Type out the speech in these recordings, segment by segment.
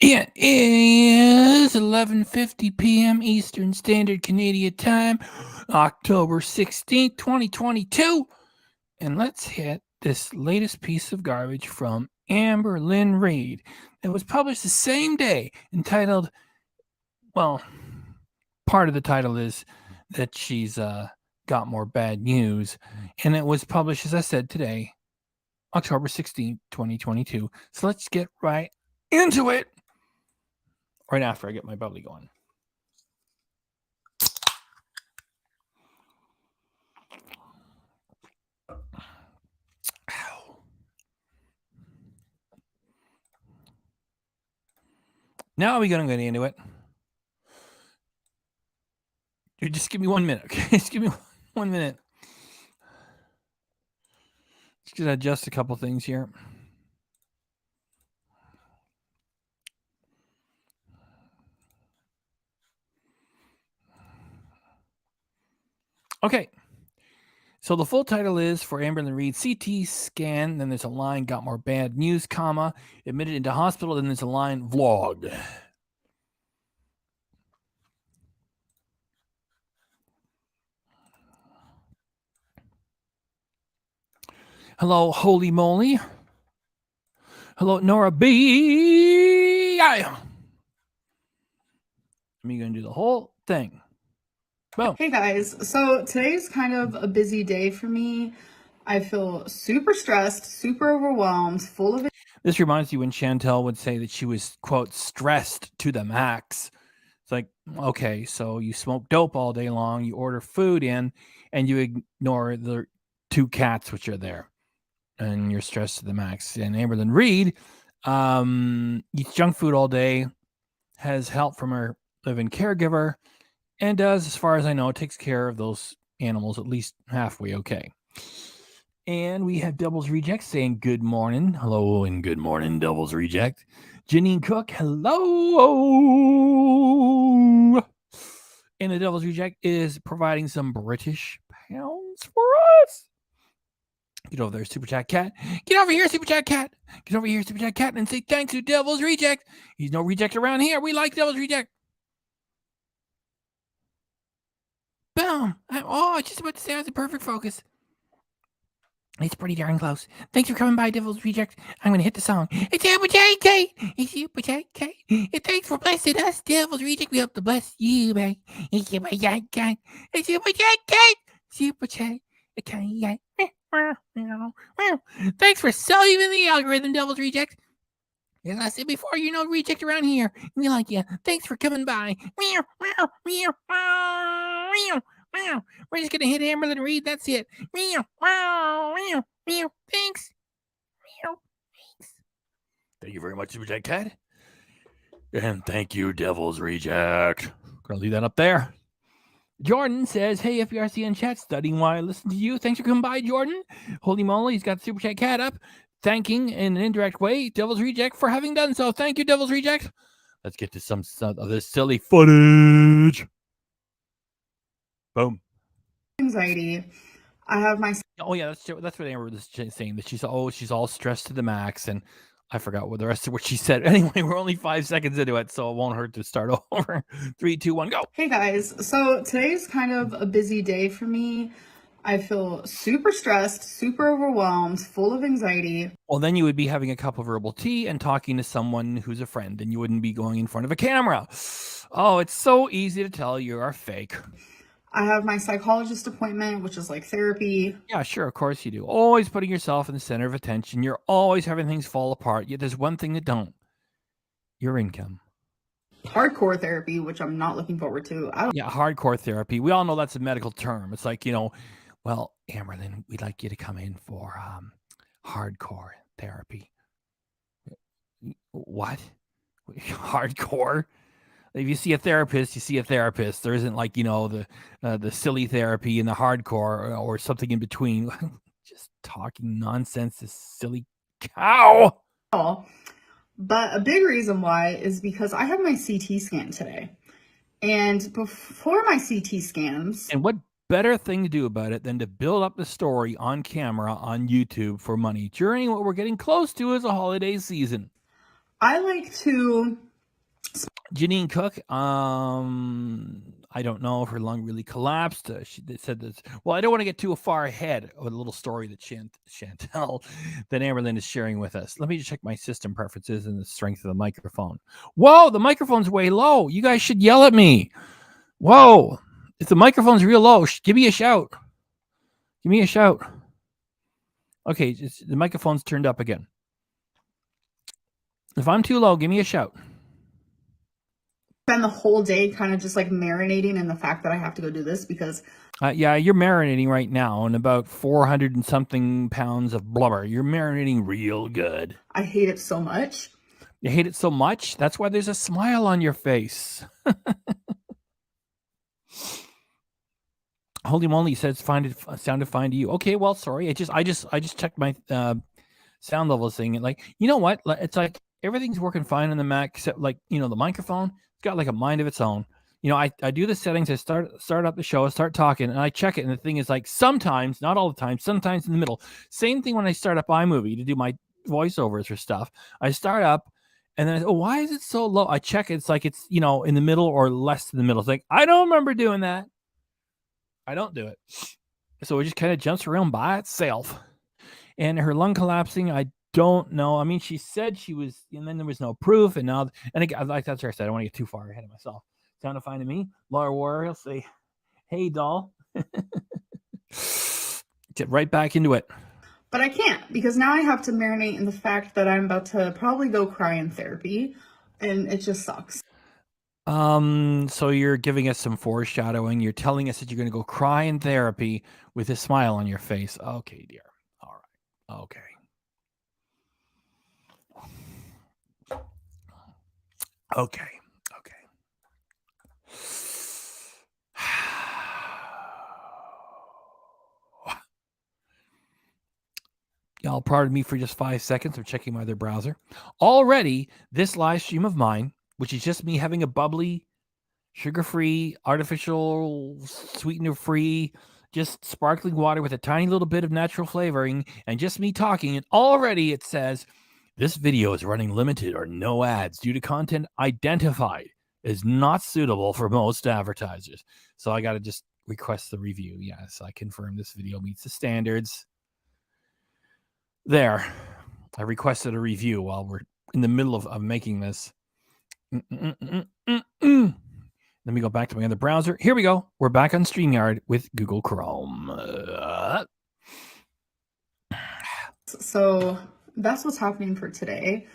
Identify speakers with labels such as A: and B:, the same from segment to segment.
A: It is 11:50 p.m. Eastern Standard Canadian Time, October 16th, 2022. And let's hit this latest piece of garbage from Amberlynn Reid that was published the same day, entitled, well, part of the title is that she's got more bad news. And it was published, as I said, today, October 16th, 2022. So let's get right into it. Right after I get my bubbly going. Now we're going to get into it. Dude, just give me 1 minute, okay? Just give me 1 minute. Just going to adjust a couple things here. Okay. So the full title is for Amberlynn Reid, CT scan, then there's a line, got more bad news, comma, admitted into hospital, then there's a line, vlog. Hello, holy moly. Hello, Nora B. I'm going to do the whole thing. Boom.
B: Hey guys, so today's kind of a busy day for me. I feel super stressed, super overwhelmed, full of.
A: This reminds you when Chantel would say that she was, quote, stressed to the max. It's like, okay, so you smoke dope all day long, you order food in, and you ignore the 2 cats which are there, and you're stressed to the max. And Amberlynn Reid eats junk food all day, has help from her live-in caregiver, and does, as far as I know, takes care of those animals at least halfway okay. And we have Devil's Reject saying good morning. Hello and good morning, Devil's Reject. Janine Cook, hello. And the Devil's Reject is providing some British pounds for us. Get over there, Super Chat Cat. Get over here, Super Chat Cat. Get over here, Super Chat Cat, and say thanks to Devil's Reject. He's no reject around here. We like Devil's Reject. Boom. I was just about to say I was in perfect focus. It's pretty darn close. Thanks for coming by, Devil's Reject. I'm going to hit the song. It's Super Chat Cat. It's Super Chat Cat. And thanks for blessing us, Devil's Reject. We hope to bless you, man. It's Super Chat Cat. It's Super Chat Cat. Super Chat Cat. Thanks for solving the algorithm, Devil's Reject. As I said before, you know reject around here. We like you. Thanks for coming by. We're just gonna hit Amberlynn Reid. That's it. Thanks. Thank you very much, Super Jack Cat. And thank you, Devil's Reject. Gonna leave that up there. Jordan says, hey, FBRC in chat, studying while I listen to you. Thanks for coming by, Jordan. Holy moly, he's got Super Chat Cat up, thanking in an indirect way Devil's Reject for having done so. Thank you, Devil's Reject. Let's get to some of this silly footage. Boom.
B: Anxiety. I have my.
A: Oh yeah, that's what Amber was saying, that she's all stressed to the max, and I forgot what the rest of what she said. Anyway, we're only 5 seconds into it, so it won't hurt to start over. 3, 2, 1, go.
B: Hey guys, so today's kind of a busy day for me. I feel super stressed, super overwhelmed, full of anxiety.
A: Well, then you would be having a cup of herbal tea and talking to someone who's a friend, and you wouldn't be going in front of a camera. Oh, it's so easy to tell you are fake.
B: I have my psychologist appointment, which is like therapy.
A: Yeah, sure, of course you do. Always putting yourself in the center of attention. You're always having things fall apart. Yet there's one thing that don't. Your income.
B: Hardcore therapy, which I'm not looking forward to.
A: Yeah, hardcore therapy. We all know that's a medical term. It's like, well, Amberlynn, we'd like you to come in for hardcore therapy. What? Hardcore? If you see a therapist, you see a therapist. There isn't like, the silly therapy and the hardcore or something in between. Just talking nonsense, this silly cow.
B: But a big reason why is because I had my CT scan today. And before my CT scans.
A: And what better thing to do about it than to build up the story on camera on YouTube for money during what we're getting close to as a holiday season?
B: I like to
A: Janine Cook, I don't know if her lung really collapsed. She said this. Well, I don't want to get too far ahead of a little story that Chantel, that Amberlynn is sharing with us. Let me just check my system preferences and the strength of the microphone. Whoa, the microphone's way low. You guys should yell at me. Whoa, if the microphone's real low, give me a shout. Give me a shout. Okay, the microphone's turned up again. If I'm too low, give me a shout.
B: Spend the whole day kind of just like marinating in the fact that I have to go do this because
A: yeah, you're marinating right now in about 400 and something pounds of blubber. You're marinating real good.
B: I hate it so much.
A: You hate it so much? That's why there's a smile on your face. Holy moly, says sounded fine to you. Okay, well, sorry. I just checked my sound level thing, and like, you know what? It's like everything's working fine on the Mac except like, the microphone. It's got like a mind of its own. I do the settings, I start up the show, I start talking, and I check it, and the thing is like sometimes, not all the time, sometimes in the middle. Same thing when I start up iMovie to do my voiceovers for stuff. I start up and then why is it so low? I check it, it's like it's in the middle or less in the middle. It's like I don't remember doing that. I don't do it. So it just kind of jumps around by itself. And her lung collapsing, I don't know. I mean, she said she was, and then there was no proof. And now, and again, like that's what I said. I don't want to get too far ahead of myself. Sounded fine to me. Laura Warrior will say, hey, doll. Get right back into it.
B: But I can't because now I have to marinate in the fact that I'm about to probably go cry in therapy. And it just sucks.
A: So you're giving us some foreshadowing. You're telling us that you're going to go cry in therapy with a smile on your face. Okay, dear. All right. Okay. Okay. Y'all pardon me for just 5 seconds of checking my other browser. Already, this live stream of mine, which is just me having a bubbly, sugar-free, artificial, sweetener-free, just sparkling water with a tiny little bit of natural flavoring, and just me talking, and already it says, this video is running limited or no ads due to content identified as not suitable for most advertisers. So I got to just request the review. Yes, I confirm this video meets the standards. There, I requested a review while we're in the middle of making this. Let me go back to my other browser. Here we go. We're back on StreamYard with Google Chrome.
B: So that's what's happening for today.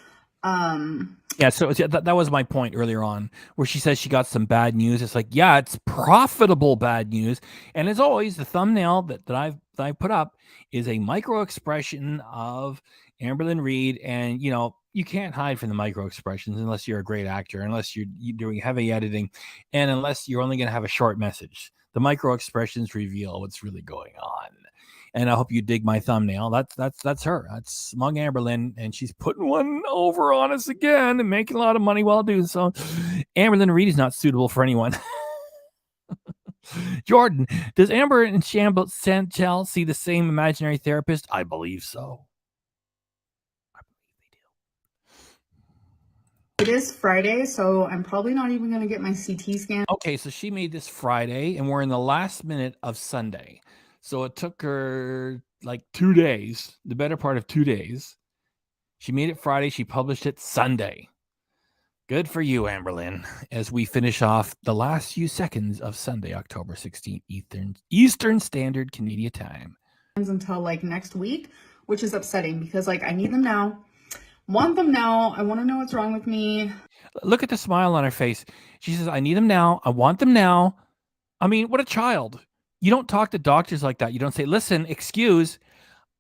A: Yeah, so that was my point earlier on, where she says she got some bad news. It's like, yeah, it's profitable bad news. And as always, the thumbnail that I put up is a micro expression of Amberlynn Reid, and you can't hide from the micro expressions unless you're a great actor, unless you're doing heavy editing, and unless you're only going to have a short message. The micro expressions reveal what's really going on. And I hope you dig my thumbnail. That's her. That's Smug Amberlynn, and she's putting one over on us again and making a lot of money while doing so. Amberlynn Reid is not suitable for anyone. Jordan, does Amber and Chantel see the same imaginary therapist? I believe so.
B: It is Friday, so I'm probably not even going to get my CT scan.
A: Okay, so she made this Friday, and we're in the last minute of Sunday. So it took her like 2 days, the better part of 2 days. She made it Friday. She published it Sunday. Good for you, Amberlynn, as we finish off the last few seconds of Sunday, October 16th, Eastern Standard Canadian Time.
B: Until like next week, which is upsetting because like I need them now. Want them now. I want to know what's wrong with me.
A: Look at the smile on her face. She says, I need them now. I want them now. I mean, what a child. You don't talk to doctors like that. You don't say, listen, excuse,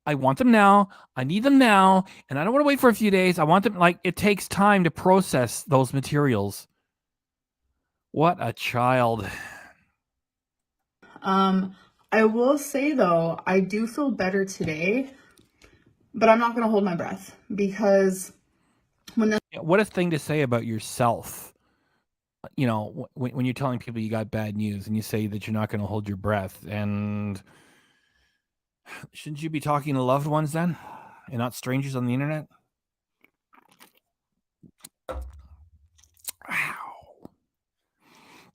A: I want them now. I need them now. And I don't want to wait for a few days. I want them. Like, it takes time to process those materials. What a child.
B: I will say though, I do feel better today, but I'm not going to hold my breath because
A: what a thing to say about yourself. When you're telling people you got bad news and you say that you're not going to hold your breath, and shouldn't you be talking to loved ones then and not strangers on the internet? Wow.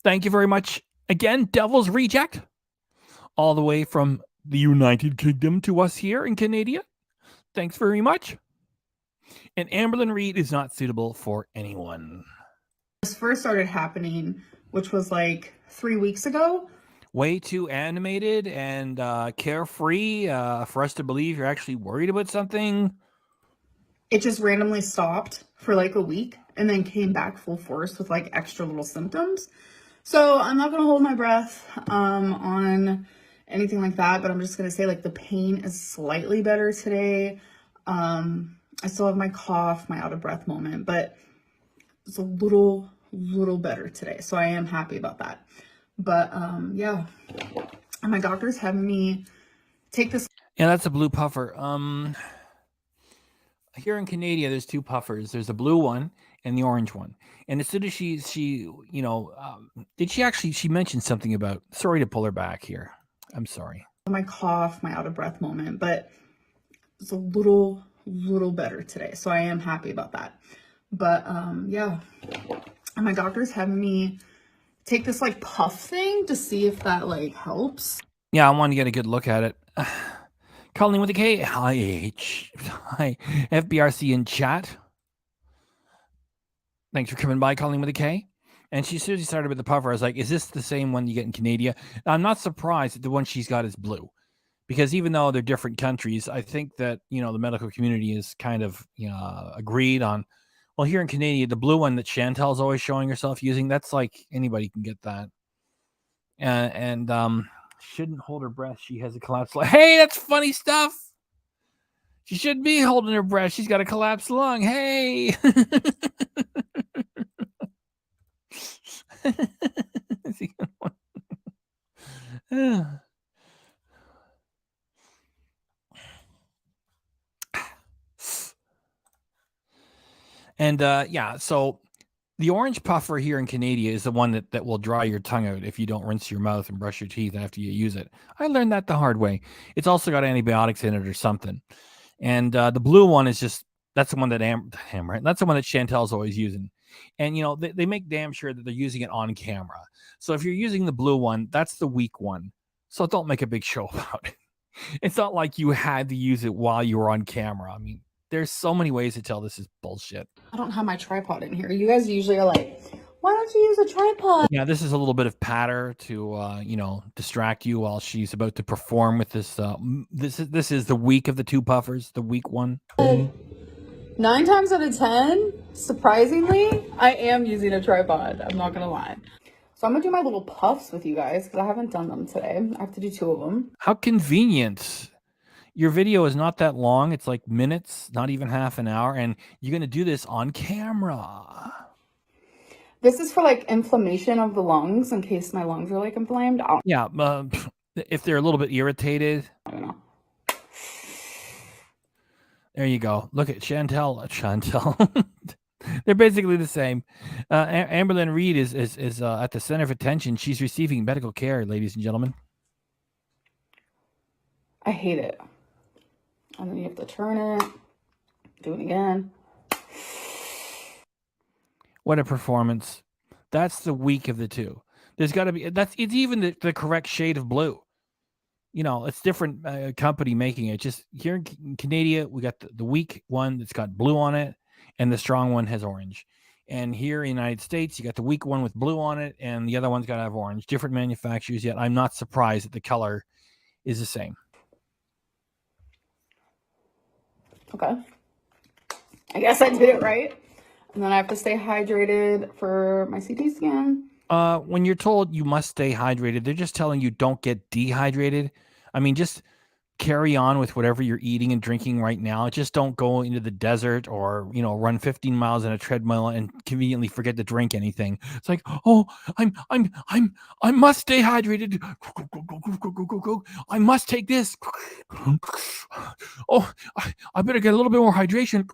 A: Thank you very much again, Devil's Reject, all the way from the United Kingdom to us here in Canada. Thanks very much. And Amberlynn Reid is not suitable for anyone.
B: This first started happening, which was like 3 weeks ago.
A: Way too animated and carefree for us to believe you're actually worried about something.
B: It just randomly stopped for like a week and then came back full force with like extra little symptoms. So I'm not going to hold my breath on anything like that, but I'm just going to say like the pain is slightly better today. I still have my cough, my out of breath moment, but it's a little better today. So I am happy about that. But yeah, and my doctor's having me take this.
A: Yeah, that's a blue puffer. Here in Canada, there's two puffers. There's a blue one and the orange one. And as soon as she she mentioned something about, sorry to pull her back here. I'm sorry.
B: My cough, my out of breath moment, but it's a little better today. So I am happy about that. But yeah, and my doctor's having me take this like puff thing to see if that like helps.
A: Yeah, I want to get a good look at it. Calling with a K. Hi, FBRC in chat. Thanks for coming by, calling with a K. And she seriously started with the puffer. I was like, is this the same one you get in Canada? I'm not surprised that the one she's got is blue. Because even though they're different countries, I think that, the medical community is kind of, agreed on, well, here in Canada, the blue one that Chantel's always showing herself using, that's like anybody can get that. And shouldn't hold her breath. She has a collapsed lung. Hey, that's funny stuff. She shouldn't be holding her breath. She's got a collapsed lung. Hey. And yeah, so the orange puffer here in Canada is the one that will dry your tongue out if you don't rinse your mouth and brush your teeth after you use it. I learned that the hard way. It's also got antibiotics in it or something. And the blue one is just, that's the one that that's the one that Chantel's always using. And, they make damn sure that they're using it on camera. So if you're using the blue one, that's the weak one. So don't make a big show about it. It's not like you had to use it while you were on camera. I mean, there's so many ways to tell this is bullshit.
B: I don't have my tripod in here. You guys usually are like, why don't you use a tripod?
A: Yeah, this is a little bit of patter to, distract you while she's about to perform with this. This is the weak of the two puffers, the weak one.
B: 9 times out of 10, surprisingly, I am using a tripod. I'm not going to lie. So I'm going to do my little puffs with you guys because I haven't done them today. I have to do 2 of them.
A: How convenient. Your video is not that long. It's like minutes, not even half an hour. And you're going to do this on camera.
B: This is for like inflammation of the lungs in case my lungs are like inflamed.
A: Yeah. If they're a little bit irritated.
B: I don't know.
A: There you go. Look at Chantel. They're basically the same. Amberlynn Reid is at the center of attention. She's receiving medical care, ladies and gentlemen.
B: I hate it. And then you have to turn it. Do it again.
A: What a performance. That's the weak of the two. There's got to be, it's even the correct shade of blue. It's different company making it. Just here in Canada, we got the weak one that's got blue on it, and the strong one has orange. And here in the United States, you got the weak one with blue on it, and the other one's got to have orange. Different manufacturers, yet I'm not surprised that the color is the same.
B: Okay. I guess I did it right. And then I have to stay hydrated for my CT scan.
A: When you're told you must stay hydrated, they're just telling you don't get dehydrated. I mean, just carry on with whatever you're eating and drinking right now. Just don't go into the desert or, run 15 miles on a treadmill and conveniently forget to drink anything. It's like, oh, I must stay hydrated. Go. I must take this. Oh, I better get a little bit more hydration.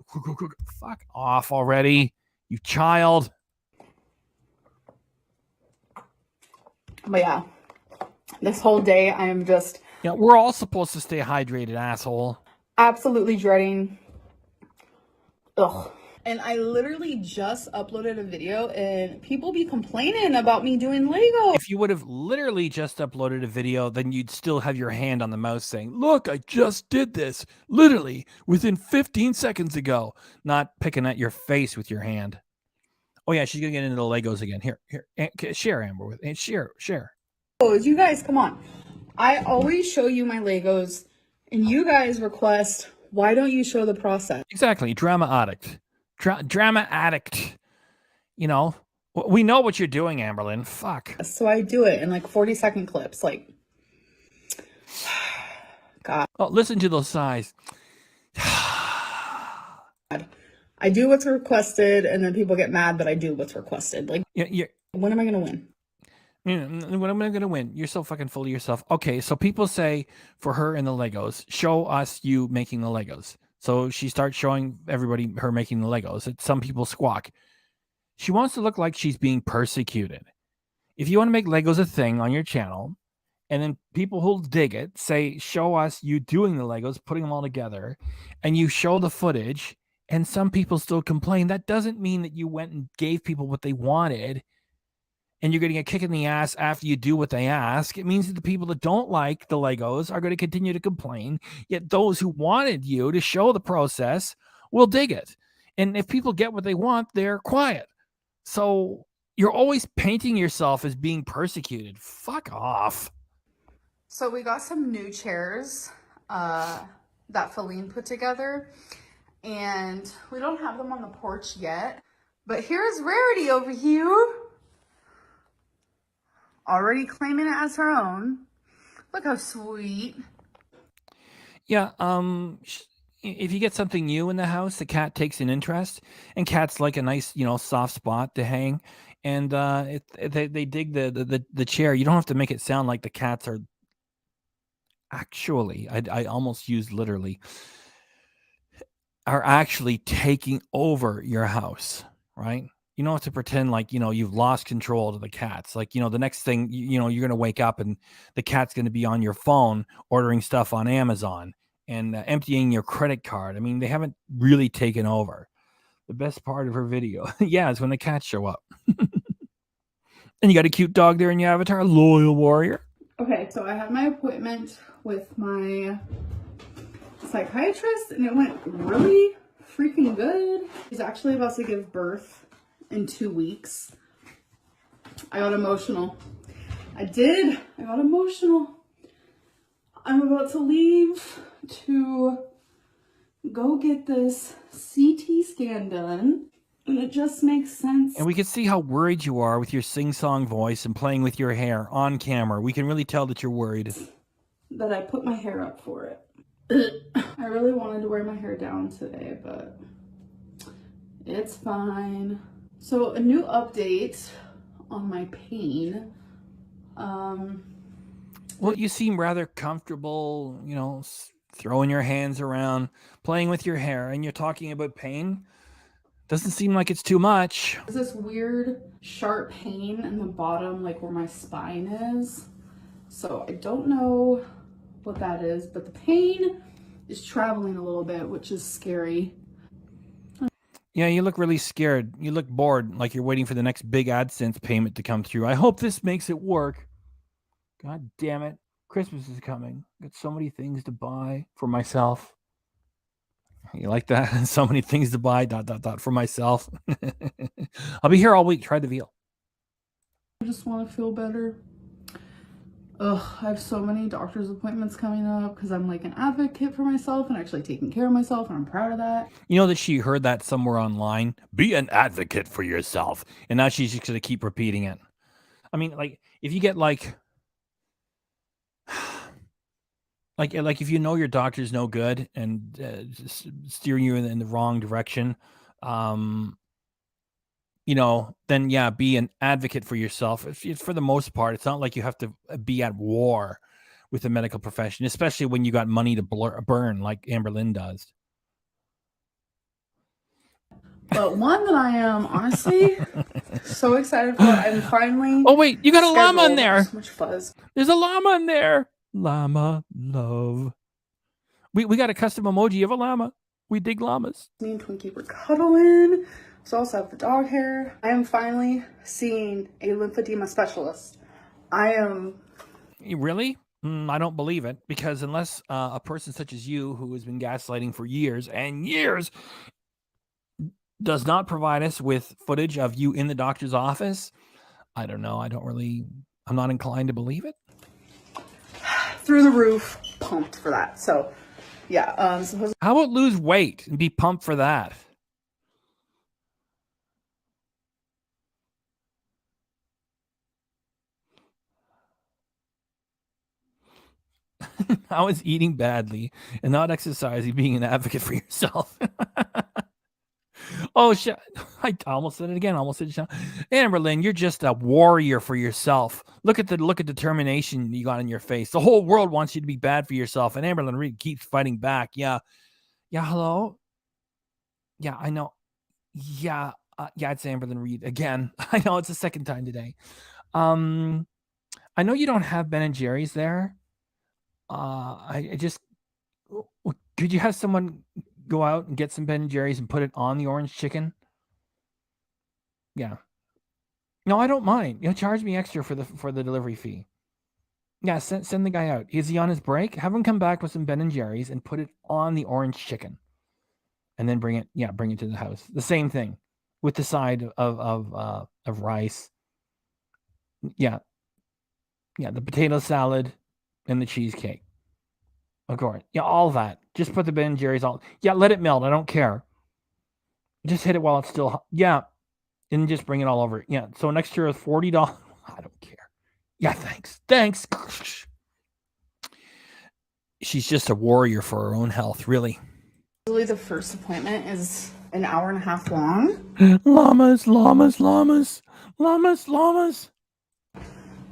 A: Fuck off already, you child.
B: But yeah, this whole day I am just...
A: Yeah, we're all supposed to stay hydrated, asshole.
B: Absolutely dreading. Ugh. And I literally just uploaded a video and people be complaining about me doing Lego.
A: If you would have literally just uploaded a video, then you'd still have your hand on the mouse saying, look, I just did this literally within 15 seconds ago, not picking at your face with your hand. Oh yeah, she's gonna get into the Legos again. Here, share, Amber, with share.
B: You guys, come on. I always show you my Legos and you guys request, why don't you show the process?
A: Exactly, drama addict. Drama addict. You know, we know what you're doing, Amberlynn. Fuck.
B: So I do it in like 40-second clips. Like, God.
A: Oh, listen to those sighs.
B: I do what's requested, and then people get mad that I do what's requested. Like, when am I gonna win?
A: When am I gonna win? You're so fucking full of yourself. Okay, so people say for her in the Legos, show us you making the Legos. So she starts showing everybody her making the Legos. Some people squawk. She wants to look like she's being persecuted. If you want to make Legos a thing on your channel, and then people who'll dig it say, show us you doing the Legos, putting them all together, and you show the footage, and some people still complain, that doesn't mean that you went and gave people what they wanted, and you're getting a kick in the ass after you do what they ask. It means that the people that don't like the Legos are going to continue to complain, yet those who wanted you to show the process will dig it. And if people get what they want, they're quiet. So you're always painting yourself as being persecuted. Fuck off.
B: So we got some new chairs that Feline put together, and we don't have them on the porch yet. But here's Rarity over here, already claiming it as her own. Look how sweet.
A: Yeah, if you get something new in the house, the cat takes an interest, and cats like a nice, soft spot to hang. And they dig the chair. You don't have to make it sound like the cats are. Actually, I almost used literally. Are actually taking over your house, right? You don't have to pretend like, you've lost control to the cats. Like, the next thing, you're going to wake up and the cat's going to be on your phone ordering stuff on Amazon and emptying your credit card. I mean, they haven't really taken over. The best part of her video, yeah, is when the cats show up. And you got a cute dog there in your avatar, loyal warrior.
B: Okay, so I had my appointment with my psychiatrist and it went really freaking good. She's actually about to give birth in 2 weeks. I got emotional. I got emotional. I'm about to leave to go get this CT scan done, and it just makes sense.
A: And we can see how worried you are with your sing-song voice and playing with your hair on camera. We can really tell that you're worried.
B: That I put my hair up for it. I really wanted to wear my hair down today, but it's fine. So a new update on my pain.
A: Well, you seem rather comfortable, throwing your hands around, playing with your hair, and you're talking about pain. Doesn't seem like it's too much.
B: There's this weird sharp pain in the bottom, like where my spine is. So I don't know what that is, but the pain is traveling a little bit, which is scary.
A: Yeah, you look really scared. You look bored, like you're waiting for the next big AdSense payment to come through. I hope this makes it work. God damn it. Christmas is coming. Got so many things to buy for myself. You like that? So many things to buy, ... for myself. I'll be here all week. Try the veal.
B: I just want to feel better. Ugh, I have so many doctor's appointments coming up because I'm like an advocate for myself and actually taking care of myself, and I'm proud of that.
A: You know that she heard that somewhere online? Be an advocate for yourself. And now she's just going to keep repeating it. I mean, like, if you get like if you know your doctor's no good and steering you in the wrong direction, then yeah, be an advocate for yourself. For the most part, it's not like you have to be at war with the medical profession, especially when you got money to burn like Amberlynn does.
B: But one that I am honestly so excited for. I'm finally.
A: Oh wait, you got a llama in there.
B: So much fuzz.
A: There's a llama in there. Llama love. We got a custom emoji of a llama. We dig llamas.
B: Me and Twinkie were cuddling. So also have the dog hair. I am finally seeing a lymphedema specialist. I am...
A: Really? I don't believe it, because unless a person such as you, who has been gaslighting for years and years, does not provide us with footage of you in the doctor's office, I don't know. I'm not inclined to believe it.
B: Through the roof, pumped for that. So, yeah.
A: How about lose weight and be pumped for that? How is eating badly and not exercising being an advocate for yourself? Oh, shit. I almost said it again. Almost said it. Amberlynn, you're just a warrior for yourself. Look at determination you got in your face. The whole world wants you to be bad for yourself. And Amberlynn Reid keeps fighting back. Yeah. Yeah. Hello. Yeah, I know. Yeah. Yeah, it's Amberlynn Reid again. I know it's the second time today. I know you don't have Ben and Jerry's there. I just, could you have someone go out and get some Ben and Jerry's and put it on the orange chicken? Yeah. No, I don't mind. Charge me extra for the delivery fee. Yeah, send the guy out. Is he on his break? Have him come back with some Ben and Jerry's and put it on the orange chicken, and then bring it to the house. The same thing with the side of rice. Yeah, the potato salad and the cheesecake. Of course, all that. Just put the Ben and Jerry's all. Yeah, let it melt. I don't care. Just hit it while it's still hot. Yeah, and just bring it all over. Yeah, so an extra $40. I don't care. Yeah, thanks. She's just a warrior for her own health, really.
B: Usually the first appointment is an hour and a half long.
A: Llamas.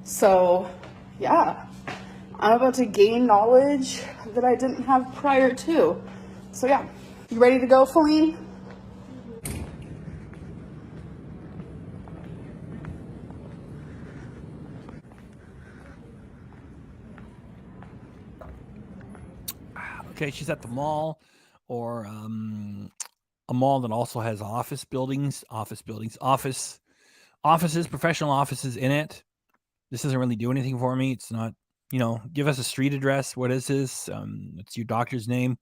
B: So, yeah. I'm about to gain knowledge that I didn't have prior to. So, yeah. You ready to go, Feline?
A: Okay, she's at the mall, or a mall that also has offices, professional offices in it. This doesn't really do anything for me. It's not, give us a street address. What is this? What's your doctor's name?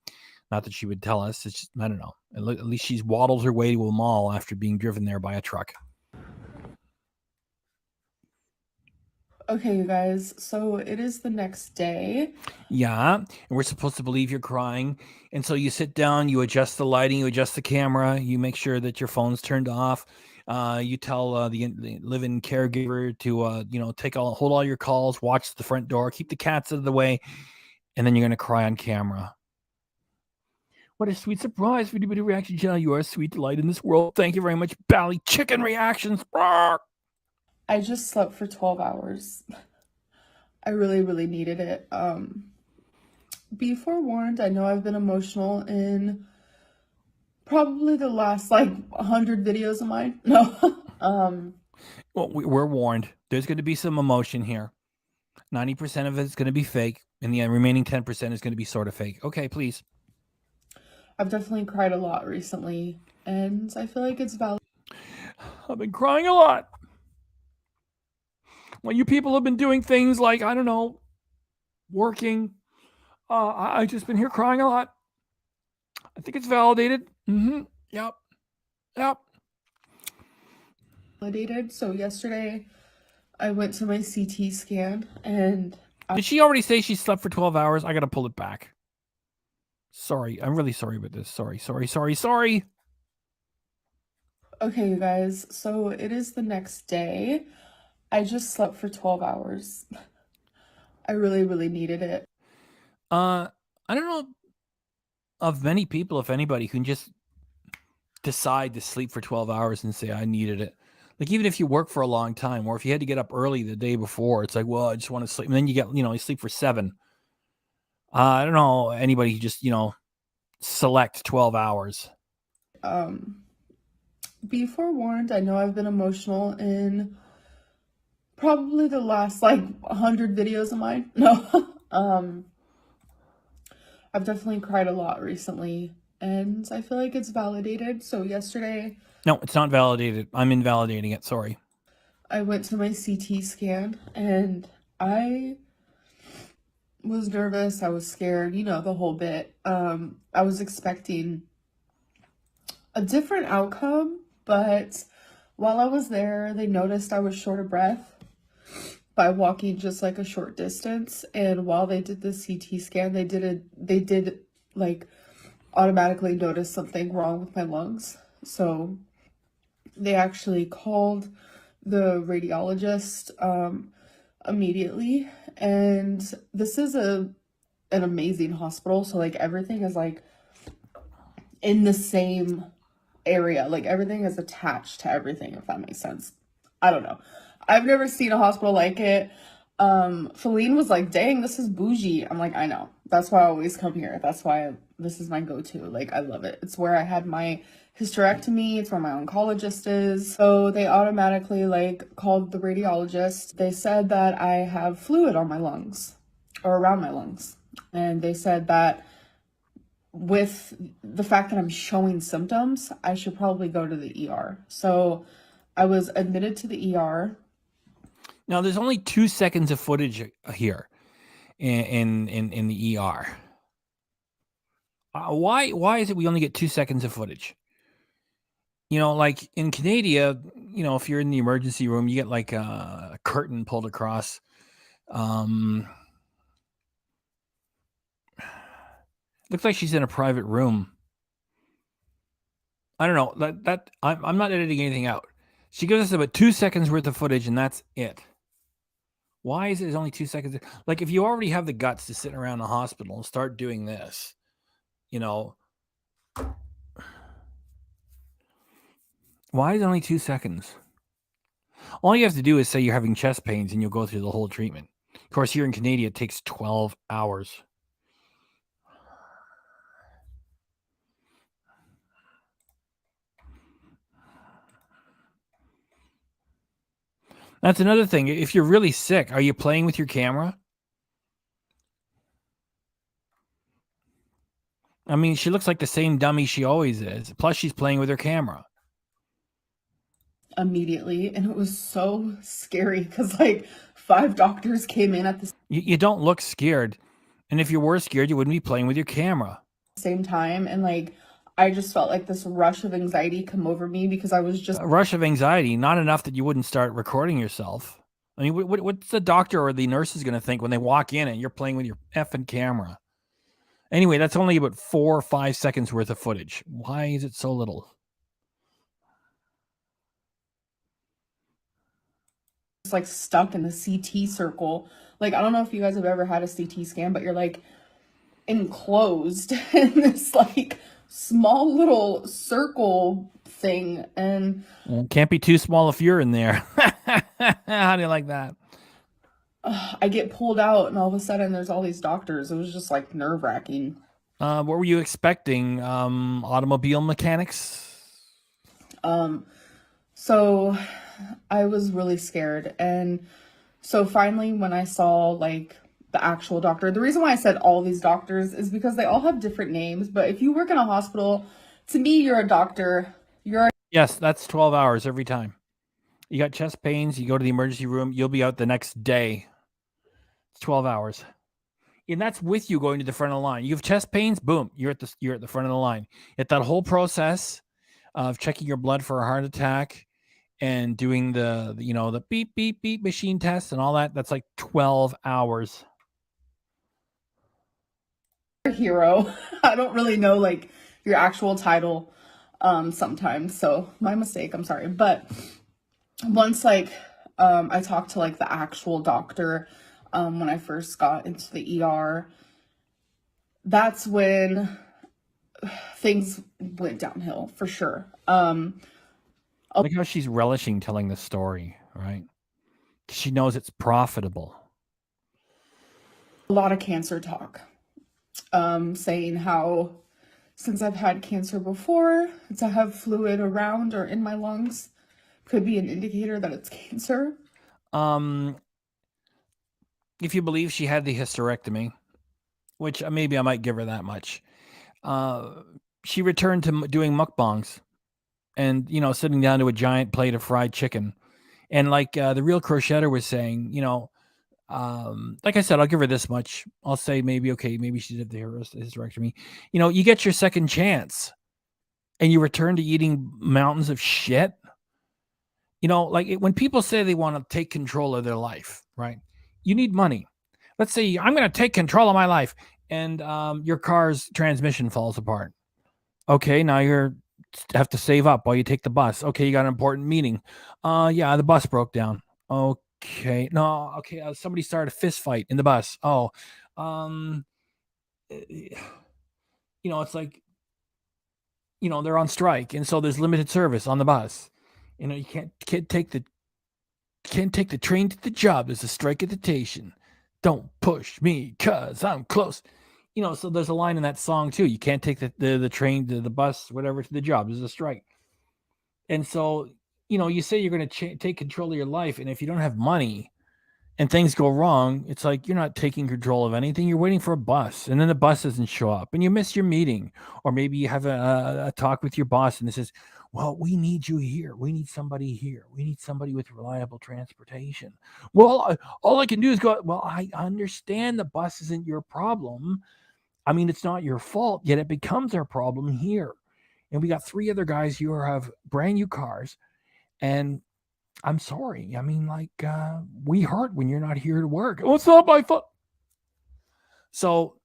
A: Not that she would tell us. It's just, I don't know. At least she's waddled her way to a mall after being driven there by a truck.
B: Okay, you guys, so it is the next day.
A: Yeah, and we're supposed to believe you're crying. And so you sit down, you adjust the lighting, you adjust the camera, you make sure that your phone's turned off. You tell the live-in caregiver to, hold all your calls, watch the front door, keep the cats out of the way, and then you're going to cry on camera. What a sweet surprise for anybody reaction channel. You are a sweet delight in this world. Thank you very much, Bally Chicken Reactions.
B: I just slept for 12 hours. I really, really needed it. Be forewarned, I know I've been emotional in probably the last 100 videos of mine. No.
A: Well, we're warned. There's going to be some emotion here. 90% of it is going to be fake, and the remaining 10% is going to be sort of fake. Okay, please.
B: I've definitely cried a lot recently, and I feel like it's valid.
A: I've been crying a lot. Well, you people have been doing things like, I don't know, working. I've just been here crying a lot. I think it's validated. Yep.
B: Validated. So yesterday, I went to my CT scan, and
A: did she already say she slept for 12 hours? I got to pull it back. Sorry. I'm really sorry about this. Sorry.
B: Okay, you guys. So it is the next day. I just slept for 12 hours. I really, really needed it.
A: I don't know of many people, if anybody, who can just decide to sleep for 12 hours and say, I needed it. Like, even if you work for a long time, or if you had to get up early the day before, it's like, well, I just want to sleep. And then you sleep for 7. I don't know anybody who just, select 12 hours.
B: Be forewarned, I know I've been emotional in probably the last 100 videos of mine. No. I've definitely cried a lot recently, and I feel like it's validated. So yesterday
A: No, it's not validated. I'm invalidating it. Sorry.
B: I went to my CT scan and I was nervous, I was scared, you know, the whole bit. I was expecting a different outcome, but while I was there, they noticed I was short of breath by walking just like a short distance. And while they did the CT scan, they did like automatically notice something wrong with my lungs. So they actually called the radiologist immediately. And this is an amazing hospital. So like everything is like in the same area. Like everything is attached to everything, if that makes sense. I don't know. I've never seen a hospital like it. Feline was like, dang, this is bougie. I'm like, I know. That's why I always come here. That's why this is my go-to. Like, I love it. It's where I had my hysterectomy. It's where my oncologist is. So they automatically like called the radiologist. They said that I have fluid on my lungs or around my lungs. And they said that with the fact that I'm showing symptoms, I should probably go to the ER. So I was admitted to the ER.
A: Now, there's only 2 seconds of footage here in the ER. Why is it we only get 2 seconds of footage? You know, like in Canada, you know, if you're in the emergency room, you get like a curtain pulled across. Looks like she's in a private room. I don't know. I'm not editing anything out. She gives us about 2 seconds worth of footage, and that's it. Why is it only 2 seconds? Like, if you already have the guts to sit around a hospital and start doing this, you know, why is it only 2 seconds? All you have to do is say you're having chest pains, and you'll go through the whole treatment. Of course, here in Canada, it takes 12 hours. That's another thing. If you're really sick, are you playing with your camera? I mean, she looks like the same dummy she always is. Plus, she's playing with her camera.
B: Immediately, and it was so scary because like 5 doctors came in at the
A: You don't look scared. And if you were scared, you wouldn't be playing with your camera.
B: same time, and like I just felt like this rush of anxiety come over me because I was just
A: A rush of anxiety, not enough that you wouldn't start recording yourself. I mean, what's the doctor or the nurses going to think when they walk in and you're playing with your effing camera? Anyway, that's only about 4 or 5 seconds worth of footage. Why is it so little?
B: like stuck in the CT circle. Like, I don't know if you guys have ever had a CT scan, but you're like enclosed in this like small little circle thing. And
A: Well, can't be too small if you're in there. How do you like that?
B: I get pulled out, and all of a sudden there's all these doctors. It was just like nerve wracking.
A: What were you expecting? Automobile mechanics?
B: So I was really scared. And so finally, when I saw like the actual doctor, the reason why I said all these doctors is because they all have different names. But if you work in a hospital, to me, you're a doctor.
A: Yes, that's 12 hours every time. You got chest pains, you go to the emergency room, you'll be out the next day. It's 12 hours. And that's with you going to the front of the line. You have chest pains, boom, you're at the front of the line. At that whole process of checking your blood for a heart attack and doing the beep beep beep machine test and all that, that's like 12 hours.
B: Hero. I don't really know like your actual title sometimes. So my mistake, I'm sorry. But once like I talked to like the actual doctor when I first got into the ER, that's when things went downhill for sure.
A: Like how she's relishing telling the story, right? She knows it's profitable.
B: A lot of cancer talk. Saying how since I've had cancer before, to have fluid around or in my lungs could be an indicator that it's cancer.
A: If you believe she had the hysterectomy, which maybe I might give her that much, she returned to doing mukbangs and, sitting down to a giant plate of fried chicken. And like the real crochetter was saying, like I said, I'll give her this much. I'll say maybe, okay, maybe she did the hysterectomy. You get your second chance and you return to eating mountains of shit. When people say they want to take control of their life, right? You need money. Let's say I'm going to take control of my life and your car's transmission falls apart. Okay, now you're have to save up while you take the bus. Okay, you got an important meeting. Yeah, the bus broke down. Okay, no, okay, somebody started a fist fight in the bus. Oh, it's like, they're on strike, and so there's limited service on the bus. You can't take the train to the job. There's a strike at the station. Don't push me, cause I'm close. So there's a line in that song too. You can't take the train to the bus, whatever, to the job. There's a strike. And so, you say you're going to take control of your life. And if you don't have money and things go wrong, it's like you're not taking control of anything. You're waiting for a bus and then the bus doesn't show up and you miss your meeting. Or maybe you have a talk with your boss and it says, well, we need you here. We need somebody here. We need somebody with reliable transportation. Well, all I can do is go, well, I understand the bus isn't your problem. I mean, it's not your fault, yet it becomes our problem here. And we got 3 other guys who have brand new cars. And I'm sorry. I mean, we hurt when you're not here to work. Oh, it's not my fault. So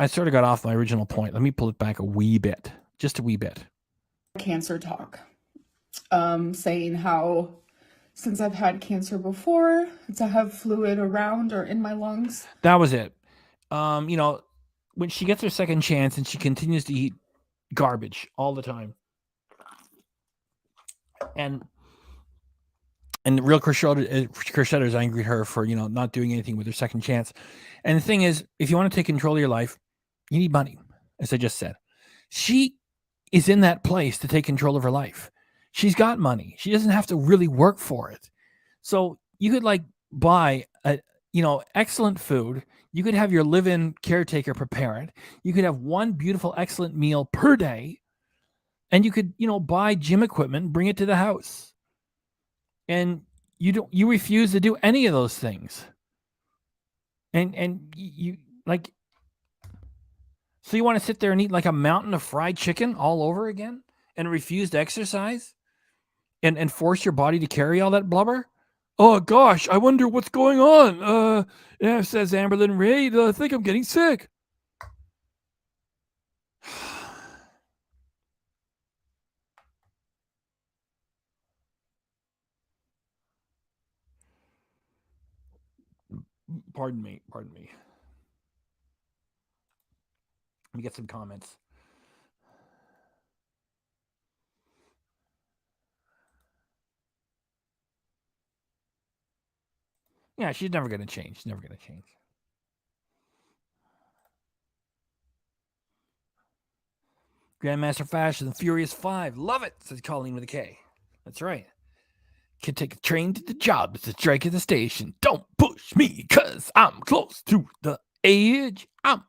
A: I sort of got off my original point. Let me pull it back a wee bit, just a wee bit.
B: Cancer talk, saying how since I've had cancer before, to have fluid around or in my lungs.
A: That was it. When she gets her second chance and she continues to eat garbage all the time, and the real crochetter is angry at her for not doing anything with her second chance. And the thing is, if you want to take control of your life, you need money, as I just said. She is in that place to take control of her life. She's got money. She doesn't have to really work for it. So you could buy excellent food. You could have your live-in caretaker prepare it. You could have one beautiful, excellent meal per day. And you could, buy gym equipment and bring it to the house. And you refuse to do any of those things. And you so you want to sit there and eat like a mountain of fried chicken all over again and refuse to exercise and force your body to carry all that blubber? Oh gosh, I wonder what's going on. Yeah, says Amberlynn, Reid, I think I'm getting sick. Pardon me. Let me get some comments. Yeah, she's never going to change. Grandmaster Fashion, Furious 5. Love it, says Colleen with a K. That's right. Can take a train to the job. It's a strike at the station. Don't push me, cause I'm close to the edge. I'm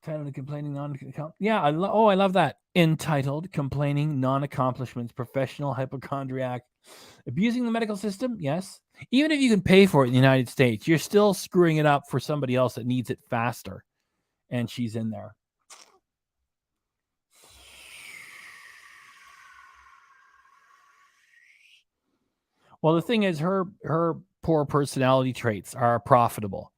A: titled Complaining Non-Accomplishments. Yeah, I love that. Entitled Complaining Non-Accomplishments. Professional hypochondriac. Abusing the medical system? Yes. Even if you can pay for it in the United States, you're still screwing it up for somebody else that needs it faster. And she's in there. Well, the thing is, her poor personality traits are profitable.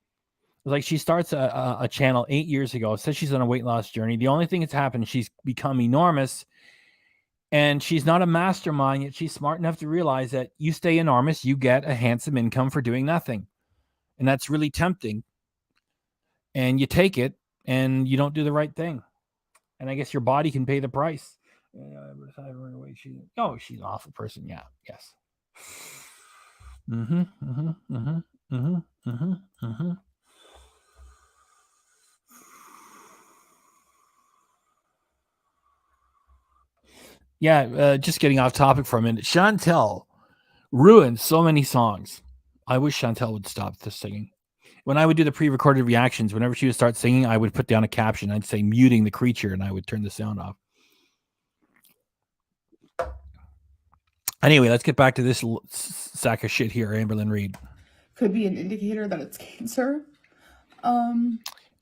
A: Like, she starts a channel 8 years ago, says she's on a weight loss journey. The only thing that's happened, she's become enormous, and she's not a mastermind, yet she's smart enough to realize that you stay enormous, you get a handsome income for doing nothing. And that's really tempting. And you take it, and you don't do the right thing. And I guess your body can pay the price. She's an awful person. Yeah, yes. Yeah, just getting off topic for a minute. Chantel ruined so many songs. I wish Chantel would stop the singing. When I would do the pre-recorded reactions, whenever she would start singing, I would put down a caption. I'd say muting the creature, and I would turn the sound off. Anyway, let's get back to this sack of shit here, Amberlynn Reid.
B: Could be an indicator that it's cancer.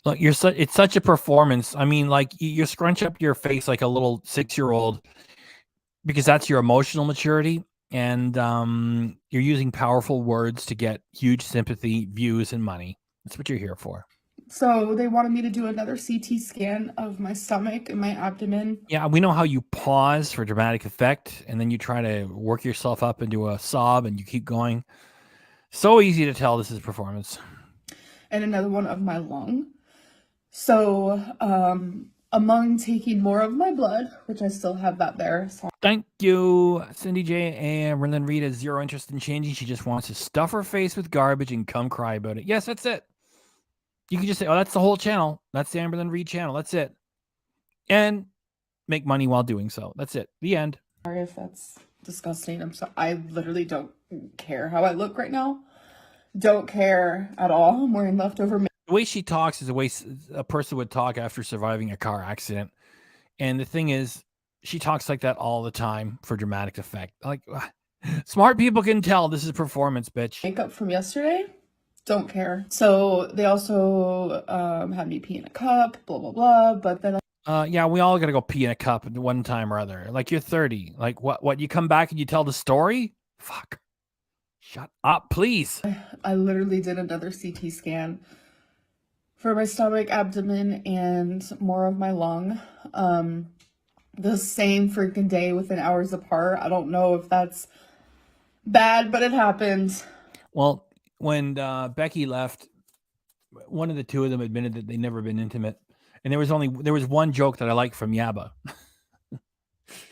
A: Look, it's such a performance. I mean, like, you scrunch up your face like a little 6-year-old because that's your emotional maturity, and you're using powerful words to get huge sympathy, views, and money. That's what you're here for.
B: So they wanted me to do another CT scan of my stomach and my abdomen.
A: Yeah, we know how you pause for dramatic effect, and then you try to work yourself up into a sob, and you keep going. So easy to tell this is performance.
B: And another one of my lung. So, among taking more of my blood, which I still have that there. So
A: Thank you, Cindy J. And Amberlynn Reid has zero interest in changing. She just wants to stuff her face with garbage and come cry about it. Yes, that's it. You can just say, oh, that's the whole channel. That's the Amberlynn Reid channel. That's it. And make money while doing so. That's it. The end.
B: Sorry if that's disgusting. I'm sorry. I literally don't care how I look right now. Don't care at all. I'm wearing leftover.
A: The way she talks is the way a person would talk after surviving a car accident. And the thing is, she talks like that all the time for dramatic effect. Like, smart people can tell this is performance, bitch.
B: Makeup from yesterday. Don't care. So they also had me pee in a cup, blah, blah, blah. But then
A: yeah, we all got to go pee in a cup at one time or other. Like, you're 30. Like, what? You come back and you tell the story? Fuck. Shut up, please.
B: I literally did another CT scan for my stomach, abdomen, and more of my lung. The same freaking day within hours apart. I don't know if that's bad, but it happened.
A: Well, when Becky left, one of the two of them admitted that they'd never been intimate. And there was one joke that I liked from Yaba.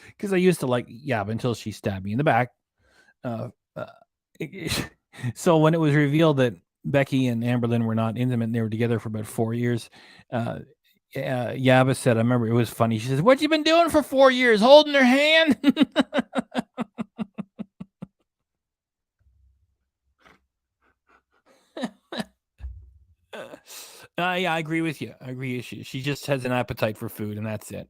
A: Because I used to like Yaba until she stabbed me in the back. So when it was revealed that Becky and Amberlynn were not intimate and they were together for about 4 years, Yaba said, I remember it was funny. She says, what you been doing for 4 years? Holding her hand? Yeah, I agree with you. I agree. She just has an appetite for food, and that's it.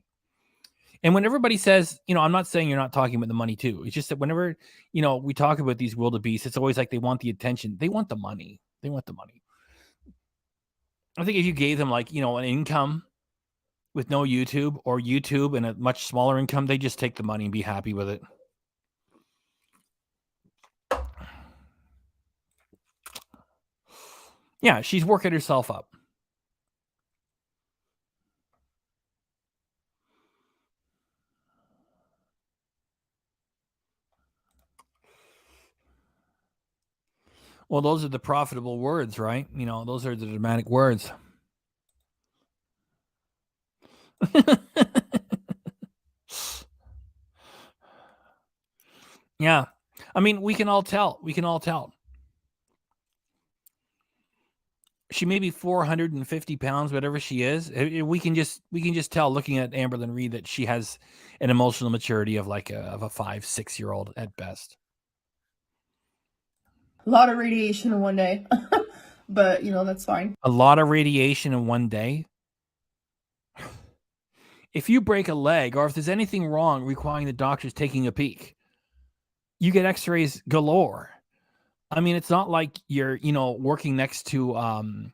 A: And when everybody says, I'm not saying you're not talking about the money too. It's just that whenever, we talk about these wildebeests, it's always like they want the attention. They want the money. They want the money. I think if you gave them like, an income with no YouTube or YouTube and a much smaller income, they just take the money and be happy with it. Yeah, she's working herself up. Well, those are the profitable words, right? Those are the dramatic words. Yeah. I mean, we can all tell. She may be 450 pounds, whatever she is. We can just tell looking at Amberlynn Reid that she has an emotional maturity of like a 5-6-year-old at best.
B: A lot of radiation in one day, but that's fine.
A: A lot of radiation in one day. If you break a leg or if there's anything wrong requiring the doctors taking a peek, you get x-rays galore. I mean, it's not like you're, working next to, what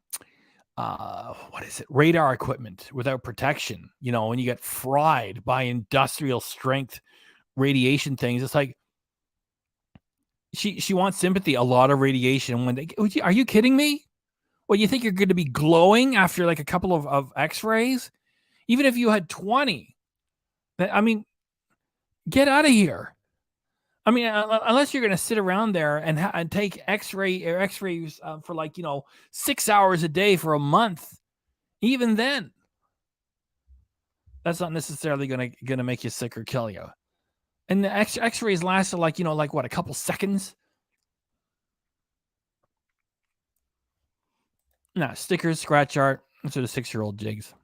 A: is it? Radar equipment without protection, when you get fried by industrial strength radiation things. It's like, she wants sympathy, a lot of radiation. Are you kidding me? Well, you think you're going to be glowing after like a couple of x-rays? Even if you had 20, I mean, get out of here. I mean, unless you're going to sit around there and take x-rays for like, 6 hours a day for a month, even then, that's not necessarily going to make you sick or kill you. And the x-rays lasted like, like what, a couple seconds? Nah, stickers, scratch art. Those are the 6-year-old jigs.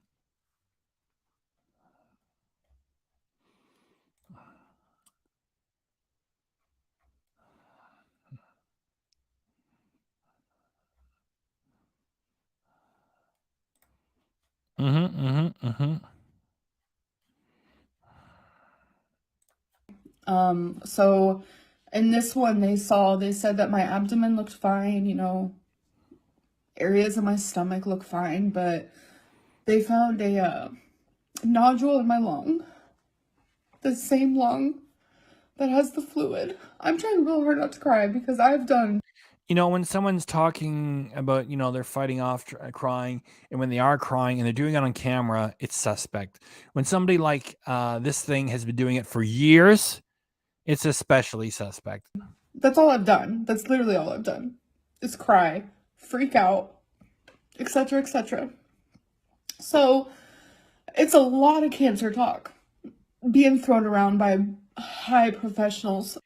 B: So in this one, they said that my abdomen looked fine, you know, areas of my stomach look fine, but they found a nodule in my lung, the same lung that has the fluid. I'm trying real hard not to cry because I've done.
A: You know, when someone's talking about, you know, they're fighting off crying, and when they are crying and they're doing it on camera, it's suspect. When somebody like this thing has been doing it for years, it's especially suspect.
B: That's all I've done. That's literally all I've done. Is cry, freak out, etc., etc. So it's a lot of cancer talk being thrown around by high professionals.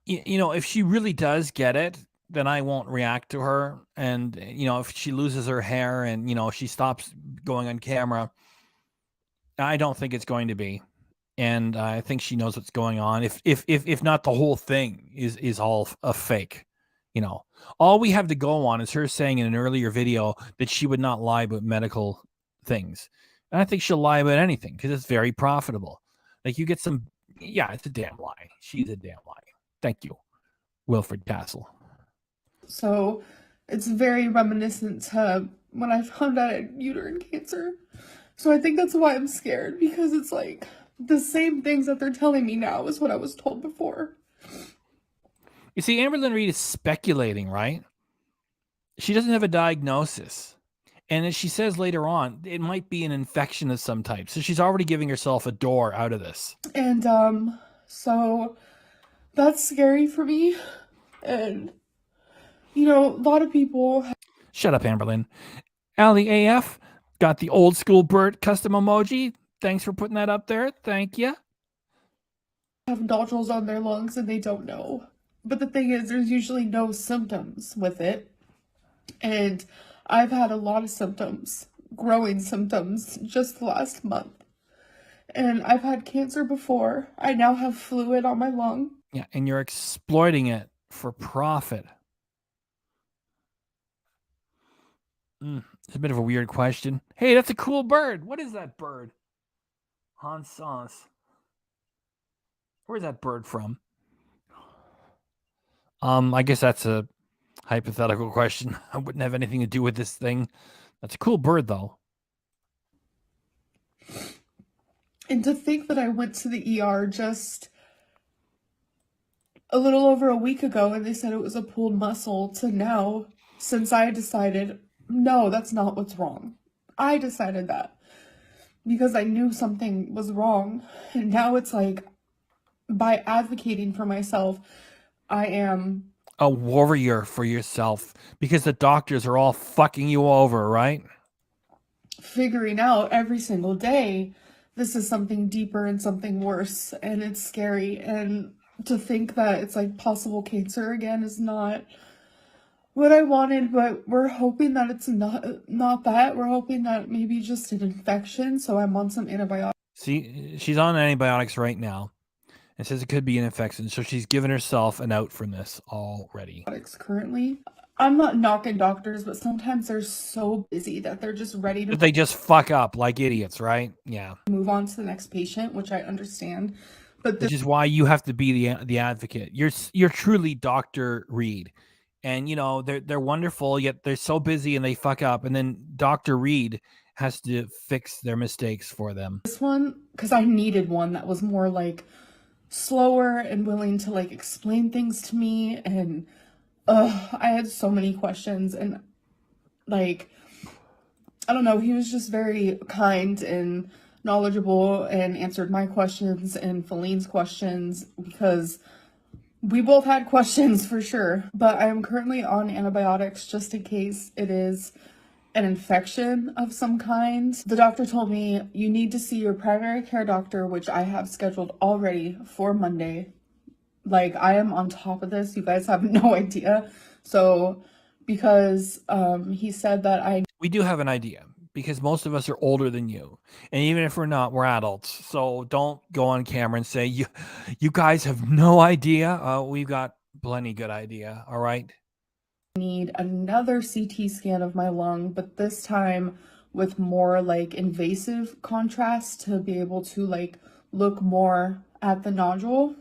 A: You know, if she really does get it, then I won't react to her. And, you know, if she loses her hair and, you know, she stops going on camera, I don't think it's going to be. And I think she knows what's going on. If not, the whole thing is all a fake. You know, all we have to go on is her saying in an earlier video that she would not lie about medical things. And I think she'll lie about anything because it's very profitable. Like you get some, yeah, it's a damn lie. She's a damn lie. Thank you, Wilfred Castle.
B: So it's very reminiscent to when I found out I had uterine cancer. So I think that's why I'm scared, because it's like the same things that they're telling me now is what I was told before.
A: You see, Amberlynn Reid is speculating, right? She doesn't have a diagnosis. And as she says later on, it might be an infection of some type. So she's already giving herself a door out of this.
B: And so that's scary for me. And you know, a lot of people.
A: Shut up, Amberlynn. Allie AF got the old school Bert custom emoji. Thanks for putting that up there. Thank you.
B: Have nodules on their lungs and they don't know. But the thing is, there's usually no symptoms with it. And I've had a lot of symptoms, growing symptoms, just the last month. And I've had cancer before. I now have fluid on my lung.
A: Yeah, and you're exploiting it for profit. It's a bit of a weird question. Hey, that's a cool bird. What is that bird? Hans Sauce. Where's that bird from? I guess that's a hypothetical question. I wouldn't have anything to do with this thing. That's a cool bird, though.
B: And to think that I went to the ER just a little over a week ago and they said it was a pulled muscle, to now, since I decided, no, that's not what's wrong. I decided that because I knew something was wrong. And now it's like, by advocating for myself, I am
A: a warrior for yourself because the doctors are all fucking you over, right?
B: Figuring out every single day this is something deeper and something worse, and it's scary. And to think that it's like possible cancer again is not what I wanted, but we're hoping that it's not that. We're hoping that maybe just an infection, so I'm on some antibiotics.
A: See, she's on antibiotics right now. It says it could be an infection, so she's given herself an out from this already.
B: Currently, I'm not knocking doctors, but sometimes they're so busy that they're just ready to.
A: They just fuck up like idiots, right? Yeah.
B: Move on to the next patient, which I understand, but
A: which is why you have to be the advocate. You're truly Dr. Reid, and you know they're wonderful, yet they're so busy and they fuck up, and then Dr. Reid has to fix their mistakes for them.
B: This one, because I needed one that was more like slower and willing to like explain things to me, and I had so many questions, and like I don't know, he was just very kind and knowledgeable and answered my questions and Feline's questions, because we both had questions for sure. But I am currently on antibiotics just in case it is an infection of some kind. The doctor told me you need to see your primary care doctor, which I have scheduled already for Monday. Like, I am on top of this. You guys have no idea. So, because he said that
A: we do have an idea, because most of us are older than you. And even if we're not, we're adults. So don't go on camera and say, you guys have no idea. We've got plenty good idea. All right.
B: Need another CT scan of my lung, but this time with more like invasive contrast to be able to like look more at the nodule,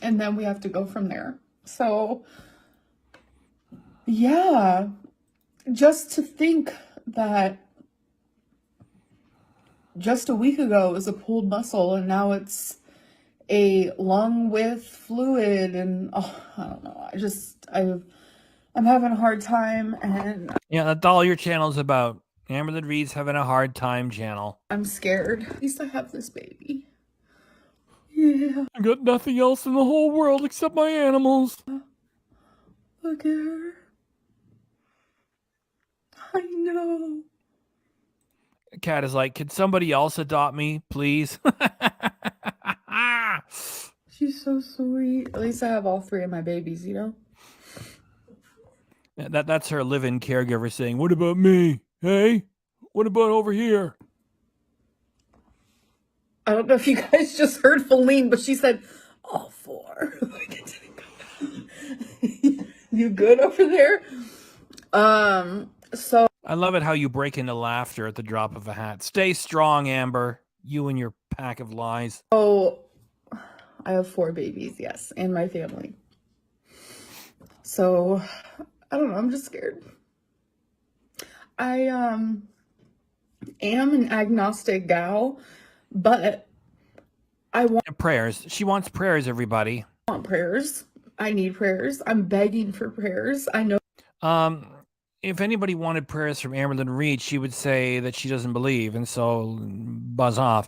B: and then we have to go from there. So, yeah, just to think that just a week ago it was a pulled muscle, and now it's a lung with fluid, and I don't know. I'm having a hard time, and
A: Yeah, that's all your channel's about. Amberlynn Reid's having a hard time channel.
B: I'm scared. At least I have this baby. Yeah.
A: I got nothing else in the whole world except my animals.
B: Look at her. I know.
A: Cat is like, can somebody else adopt me, please?
B: She's so sweet. At least I have all three of my babies, you know?
A: That's her live-in caregiver saying, what about me? Hey, what about over here?
B: I don't know if you guys just heard Feline, but she said, all four. You good over there? So
A: I love it how you break into laughter at the drop of a hat. Stay strong, Amber. You and your pack of lies.
B: Oh, I have 4 babies, yes, and my family. So, I don't know, I'm just scared. I am an agnostic gal, but I want
A: prayers. She wants prayers, everybody.
B: prayers. I need prayers. I'm begging for prayers. I know.
A: If anybody wanted prayers from Amberlynn Reid, she would say that she doesn't believe, and so buzz off.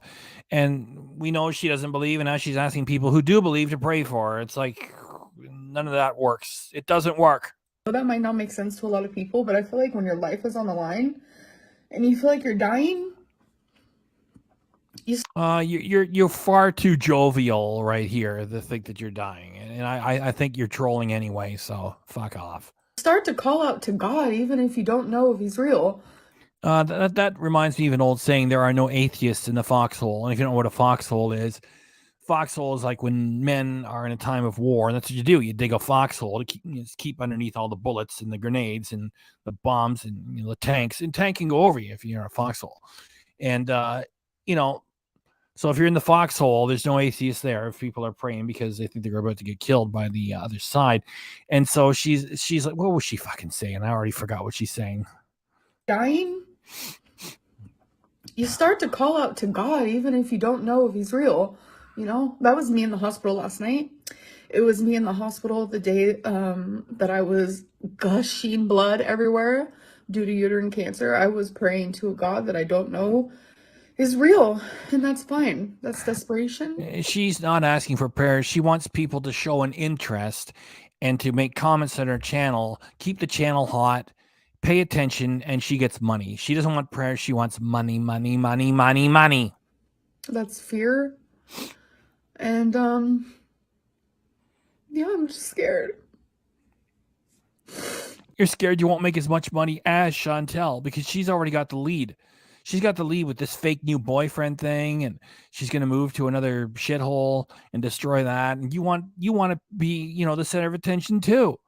A: And we know she doesn't believe, and now she's asking people who do believe to pray for her. It's like none of that works. It doesn't work.
B: That might not make sense to a lot of people, but I feel like when your life is on the line and you feel like you're dying,
A: you're far too jovial right here to think that you're dying, and I think you're trolling anyway. So fuck off.
B: Start to call out to God, even if you don't know if He's real.
A: That reminds me of an old saying: there are no atheists in the foxhole. And if you don't know what a foxhole is like when men are in a time of war, and that's what you do. You dig a foxhole to keep underneath all the bullets and the grenades and the bombs and the tanks. And tank can go over you if you're in a foxhole. And so if you're in the foxhole, there's no atheists there. If people are praying because they think they're about to get killed by the other side. And so she's like, what was she fucking saying? I already forgot what she's saying.
B: Dying? You start to call out to God, even if you don't know if He's real. You know, that was me in the hospital last night. It was me in the hospital the day that I was gushing blood everywhere due to uterine cancer. I was praying to a God that I don't know is real, and that's fine. That's desperation.
A: She's not asking for prayers. She wants people to show an interest and to make comments on her channel, keep the channel hot, pay attention, and she gets money. She doesn't want prayers. She wants money, money, money, money, money.
B: That's fear. And, yeah, I'm just scared.
A: You're scared you won't make as much money as Chantel because she's already got the lead. She's got the lead with this fake new boyfriend thing, and she's going to move to another shithole and destroy that. And you want to be, the center of attention too.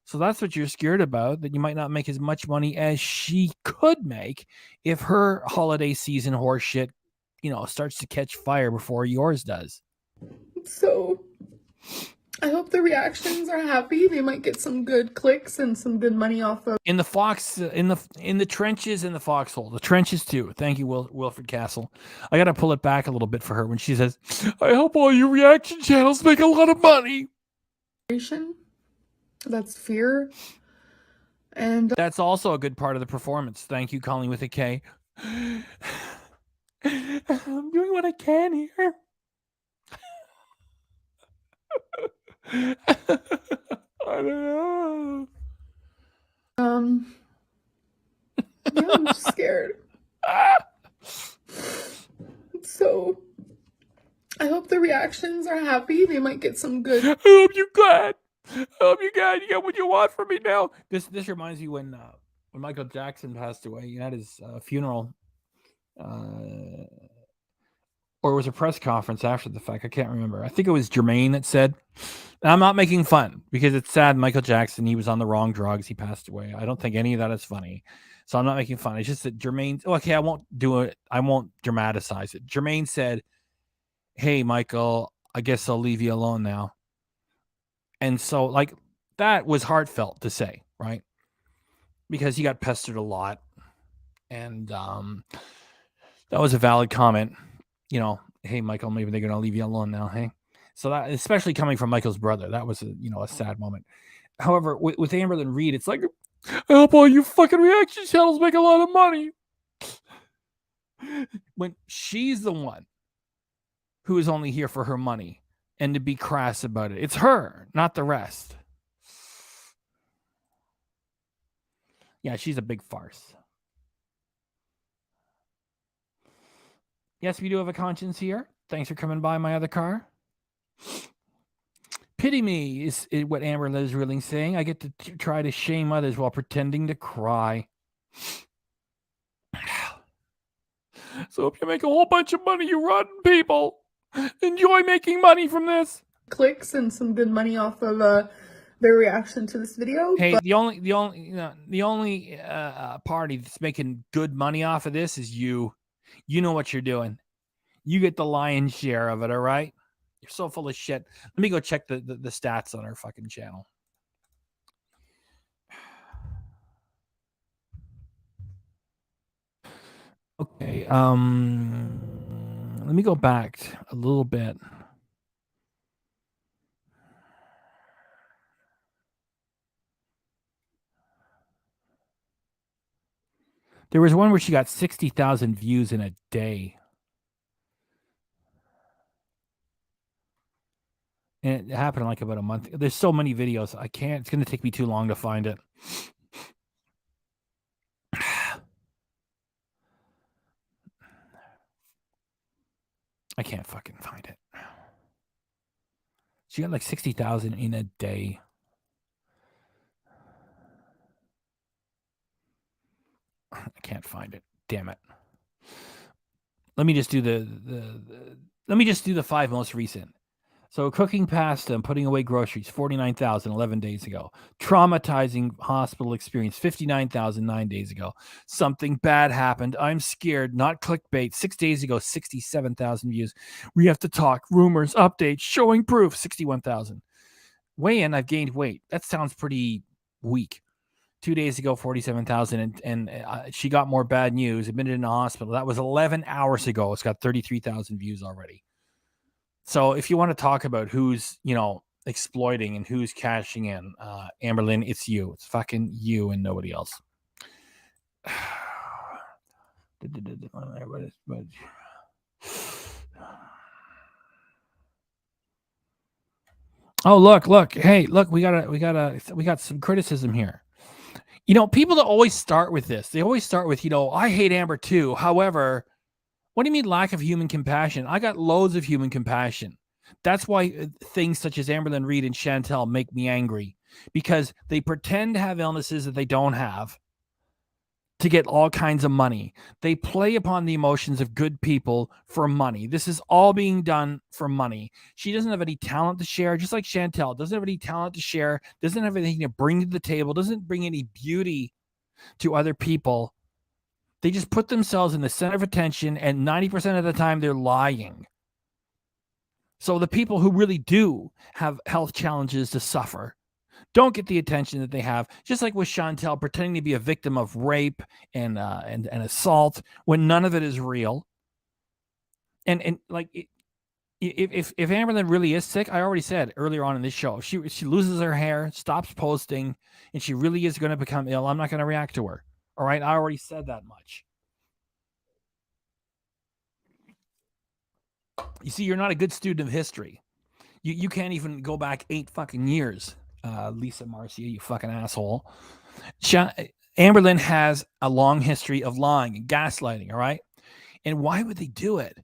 A: So that's what you're scared about, that you might not make as much money as she could make if her holiday season horse shit, starts to catch fire before yours does.
B: So I hope the reactions are happy. They might get some good clicks and some good money off of
A: in the trenches in the foxhole. The trenches too. Thank you, Wilfred Castle. I gotta pull it back a little bit for her when she says, "I hope all your reaction channels make a lot of money."
B: That's fear, and
A: that's also a good part of the performance. Thank you, Colleen with a K. I'm doing what I can here. I don't know.
B: Yeah, I'm just scared. So I hope the reactions are happy. They might get some good.
A: I hope you got. You get what you want from me now. This reminds me when Michael Jackson passed away. You had his funeral, or it was a press conference after the fact. I can't remember. I think it was Jermaine that said. And I'm not making fun because it's sad. Michael Jackson, he was on the wrong drugs. He passed away. I don't think any of that is funny. So I'm not making fun. It's just that Jermaine, okay, I won't do it. I won't dramatize it. Jermaine said, hey, Michael, I guess I'll leave you alone now. And so, like, that was heartfelt to say, right? Because he got pestered a lot. And that was a valid comment. You know, hey, Michael, maybe they're going to leave you alone now. Hey. So that, especially coming from Michael's brother, that was a sad moment. However, with Amberlynn Reid, it's like, I hope all you fucking reaction channels make a lot of money. When she's the one who is only here for her money, and to be crass about it. It's her, not the rest. Yeah, she's a big farce. Yes, we do have a conscience here. Thanks for coming by my other car. Pity me is what Amberlynn is really saying. I get to try to shame others while pretending to cry. So hope you make a whole bunch of money, you rotten people. Enjoy making money from this.
B: Clicks and some good money off of their reaction to this video.
A: Hey, the only party that's making good money off of this is you. You know what you're doing. You get the lion's share of it, all right? You're so full of shit. Let me go check the stats on our fucking channel. Okay, let me go back a little bit. There was one where she got 60,000 views in a day. And it happened in like about a month. There's so many videos. I can't. It's going to take me too long to find it. I can't fucking find it. She got like 60,000 in a day. I can't find it. Damn it. Let me just do the 5 most recent. So cooking pasta and putting away groceries, 49,000 11 days ago. Traumatizing hospital experience, 59,000 9 days ago. Something bad happened. I'm scared. Not clickbait. 6 days ago, 67,000 views. We have to talk. Rumors, updates, showing proof, 61,000. Weigh in, I've gained weight. That sounds pretty weak. 2 days ago, 47,000, and she got more bad news. Admitted in the hospital. That was 11 hours ago. It's got 33,000 views already. So if you want to talk about who's, exploiting and who's cashing in, Amberlynn, it's you. It's fucking you and nobody else. Oh, look. Hey, look, we got some criticism here. People that always start with this, they always start with, I hate Amber too. However, what do you mean lack of human compassion? I got loads of human compassion. That's why things such as Amberlynn Reid and Chantel make me angry, because they pretend to have illnesses that they don't have to get all kinds of money. They play upon the emotions of good people for money. This is all being done for money. She doesn't have any talent to share, just like Chantel doesn't have any talent to share, doesn't have anything to bring to the table, doesn't bring any beauty to other people. They just put themselves in the center of attention, and 90% of the time they're lying. So the people who really do have health challenges to suffer don't get the attention that they have, just like with Chantel pretending to be a victim of rape and assault when none of it is real. And like, if Amberlynn really is sick, I already said earlier on in this show, she loses her hair, stops posting, and she really is going to become ill, I'm not going to react to her. All right, I already said that much. You see, you're not a good student of history. You can't even go back 8 fucking years, Lisa Marcia, you fucking asshole. Amberlynn has a long history of lying and gaslighting, all right? And why would they do it?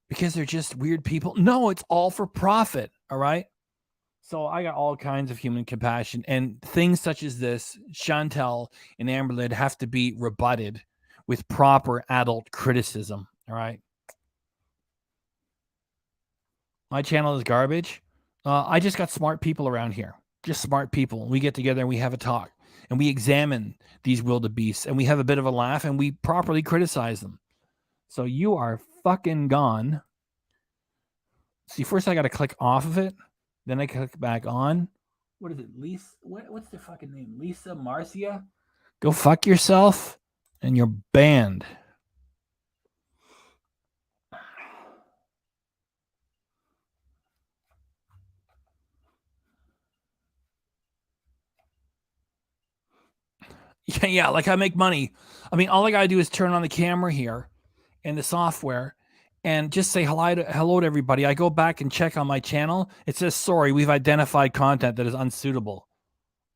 A: Because they're just weird people? No, it's all for profit, all right? So I got all kinds of human compassion, and things such as this, Chantel and Amberlynn have to be rebutted with proper adult criticism, all right? My channel is garbage. I just got smart people around here. Just smart people. We get together and we have a talk. And we examine these wildebeests. And we have a bit of a laugh. And we properly criticize them. So you are fucking gone. See, first I got to click off of it, then I click back on. What is it, Lisa? What's their fucking name? Lisa Marcia? Go fuck yourself, and you're banned. Yeah, like I make money. I mean, all I gotta do is turn on the camera here in the software and just say hello to everybody. I go back and check on my channel. It says, sorry, we've identified content that is unsuitable.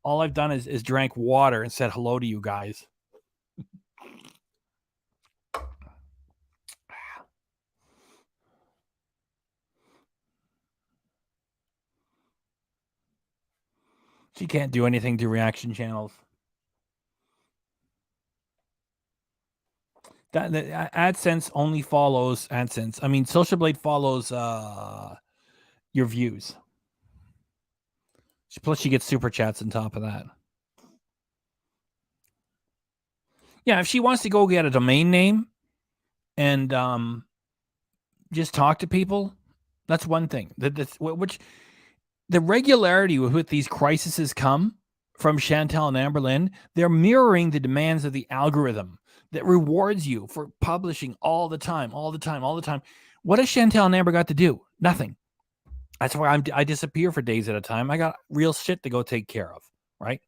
A: All I've done is drank water and said hello to you guys. She can't do anything to reaction channels. That AdSense only follows AdSense. I mean, Social Blade follows your views. Plus, she gets super chats on top of that. Yeah, if she wants to go get a domain name and just talk to people, that's one thing. Which the regularity with which these crises come from Chantel and Amberlynn, they're mirroring the demands of the algorithm that rewards you for publishing all the time. What has Chantel and Amber got to do? Nothing. That's why I disappear for days at a time. I got real shit to go take care of, right?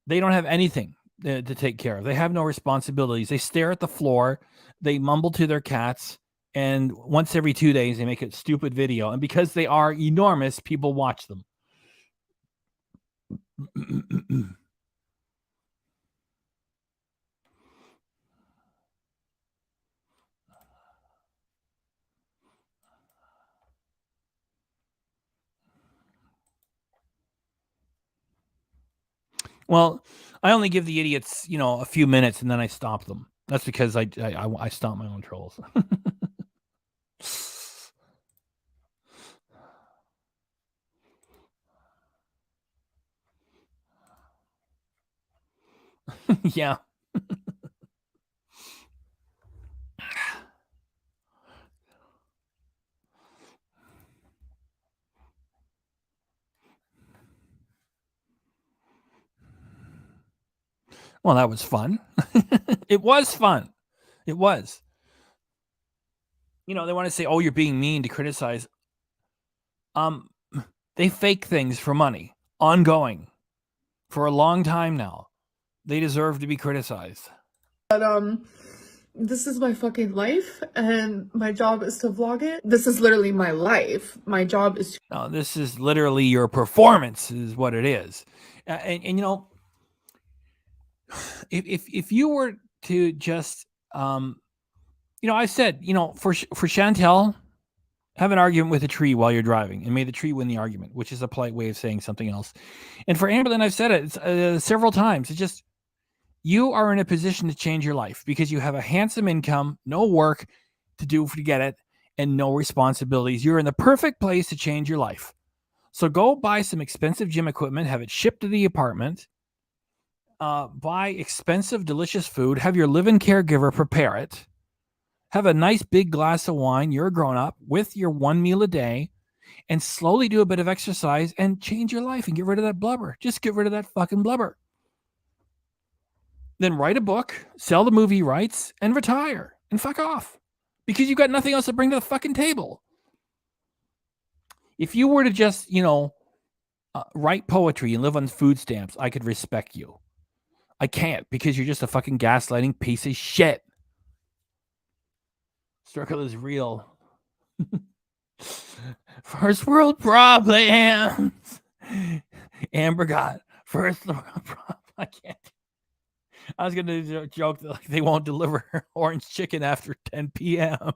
A: They don't have anything to take care of. They have no responsibilities. They stare at the floor. They mumble to their cats. And once every 2 days, they make a stupid video. And because they are enormous, people watch them. Well, I only give the idiots, a few minutes and then I stop them. That's because I stop my own trolls. Yeah. Well, that was fun. It was fun. It was. They want to say, oh, you're being mean to criticize. They fake things for money, ongoing, for a long time now. They deserve to be criticized.
B: But this is my fucking life, and my job is to vlog it. This is literally my life. My job is to...
A: No, this is literally your performance, is what it is. And if you were to just, I said, for Chantel, have an argument with a tree while you're driving and may the tree win the argument, which is a polite way of saying something else. And for Amberlynn, I've said it several times. It's just, you are in a position to change your life because you have a handsome income, no work to do to get it, and no responsibilities. You're in the perfect place to change your life. So go buy some expensive gym equipment, have it shipped to the apartment, buy expensive, delicious food, have your live-in caregiver prepare it, have a nice big glass of wine, you're a grown-up, with your one meal a day, and slowly do a bit of exercise and change your life and get rid of that blubber. Just get rid of that fucking blubber. Then write a book, sell the movie rights, and retire and fuck off because you've got nothing else to bring to the fucking table. If you were to just, write poetry and live on food stamps, I could respect you. I can't because you're just a fucking gaslighting piece of shit. Struggle is real. First world problems. Amber got first world problem. I can't. I was going to joke that they won't deliver orange chicken after 10 p.m.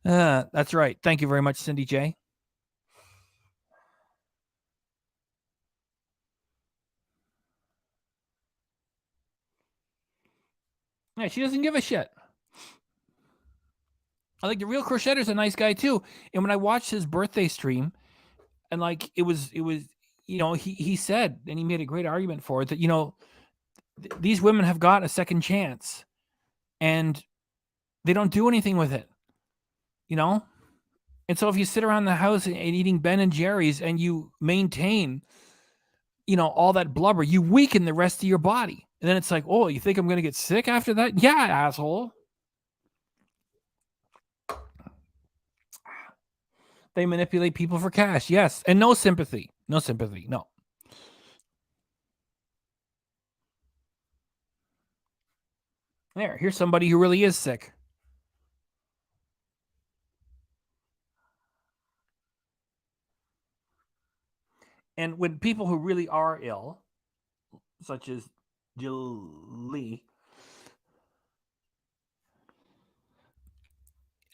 A: That's right. Thank you very much, Cindy J. Yeah, she doesn't give a shit. I think the real Crochetter's a nice guy too. And when I watched his birthday stream, and it was, he said, and he made a great argument for it that, these women have got a second chance and they don't do anything with it. you know? And so if you sit around the house and eating Ben and Jerry's and you maintain, all that blubber, you weaken the rest of your body. And then it's like, oh, you think I'm going to get sick after that? Yeah, asshole. They manipulate people for cash. Yes. And no sympathy. No sympathy. No. Here's somebody who really is sick. And when people who really are ill, such as Jill Lee,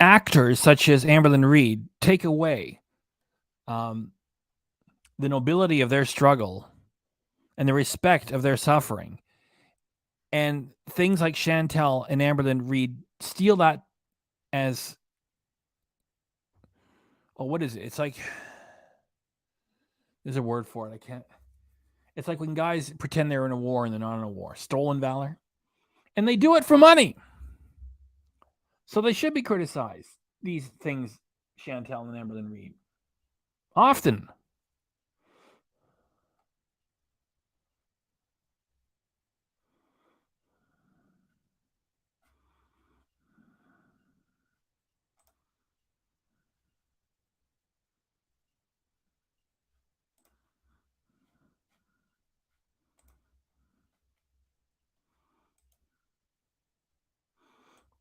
A: actors such as Amberlynn Reid take away the nobility of their struggle and the respect of their suffering. And things like Chantel and Amberlynn Reid steal that as, what is it? It's like, there's a word for it. It's like when guys pretend they're in a war and they're not in a war. Stolen valor. And they do it for money. So they should be criticized. These things, Chantel and Amberlynn Reid. Often.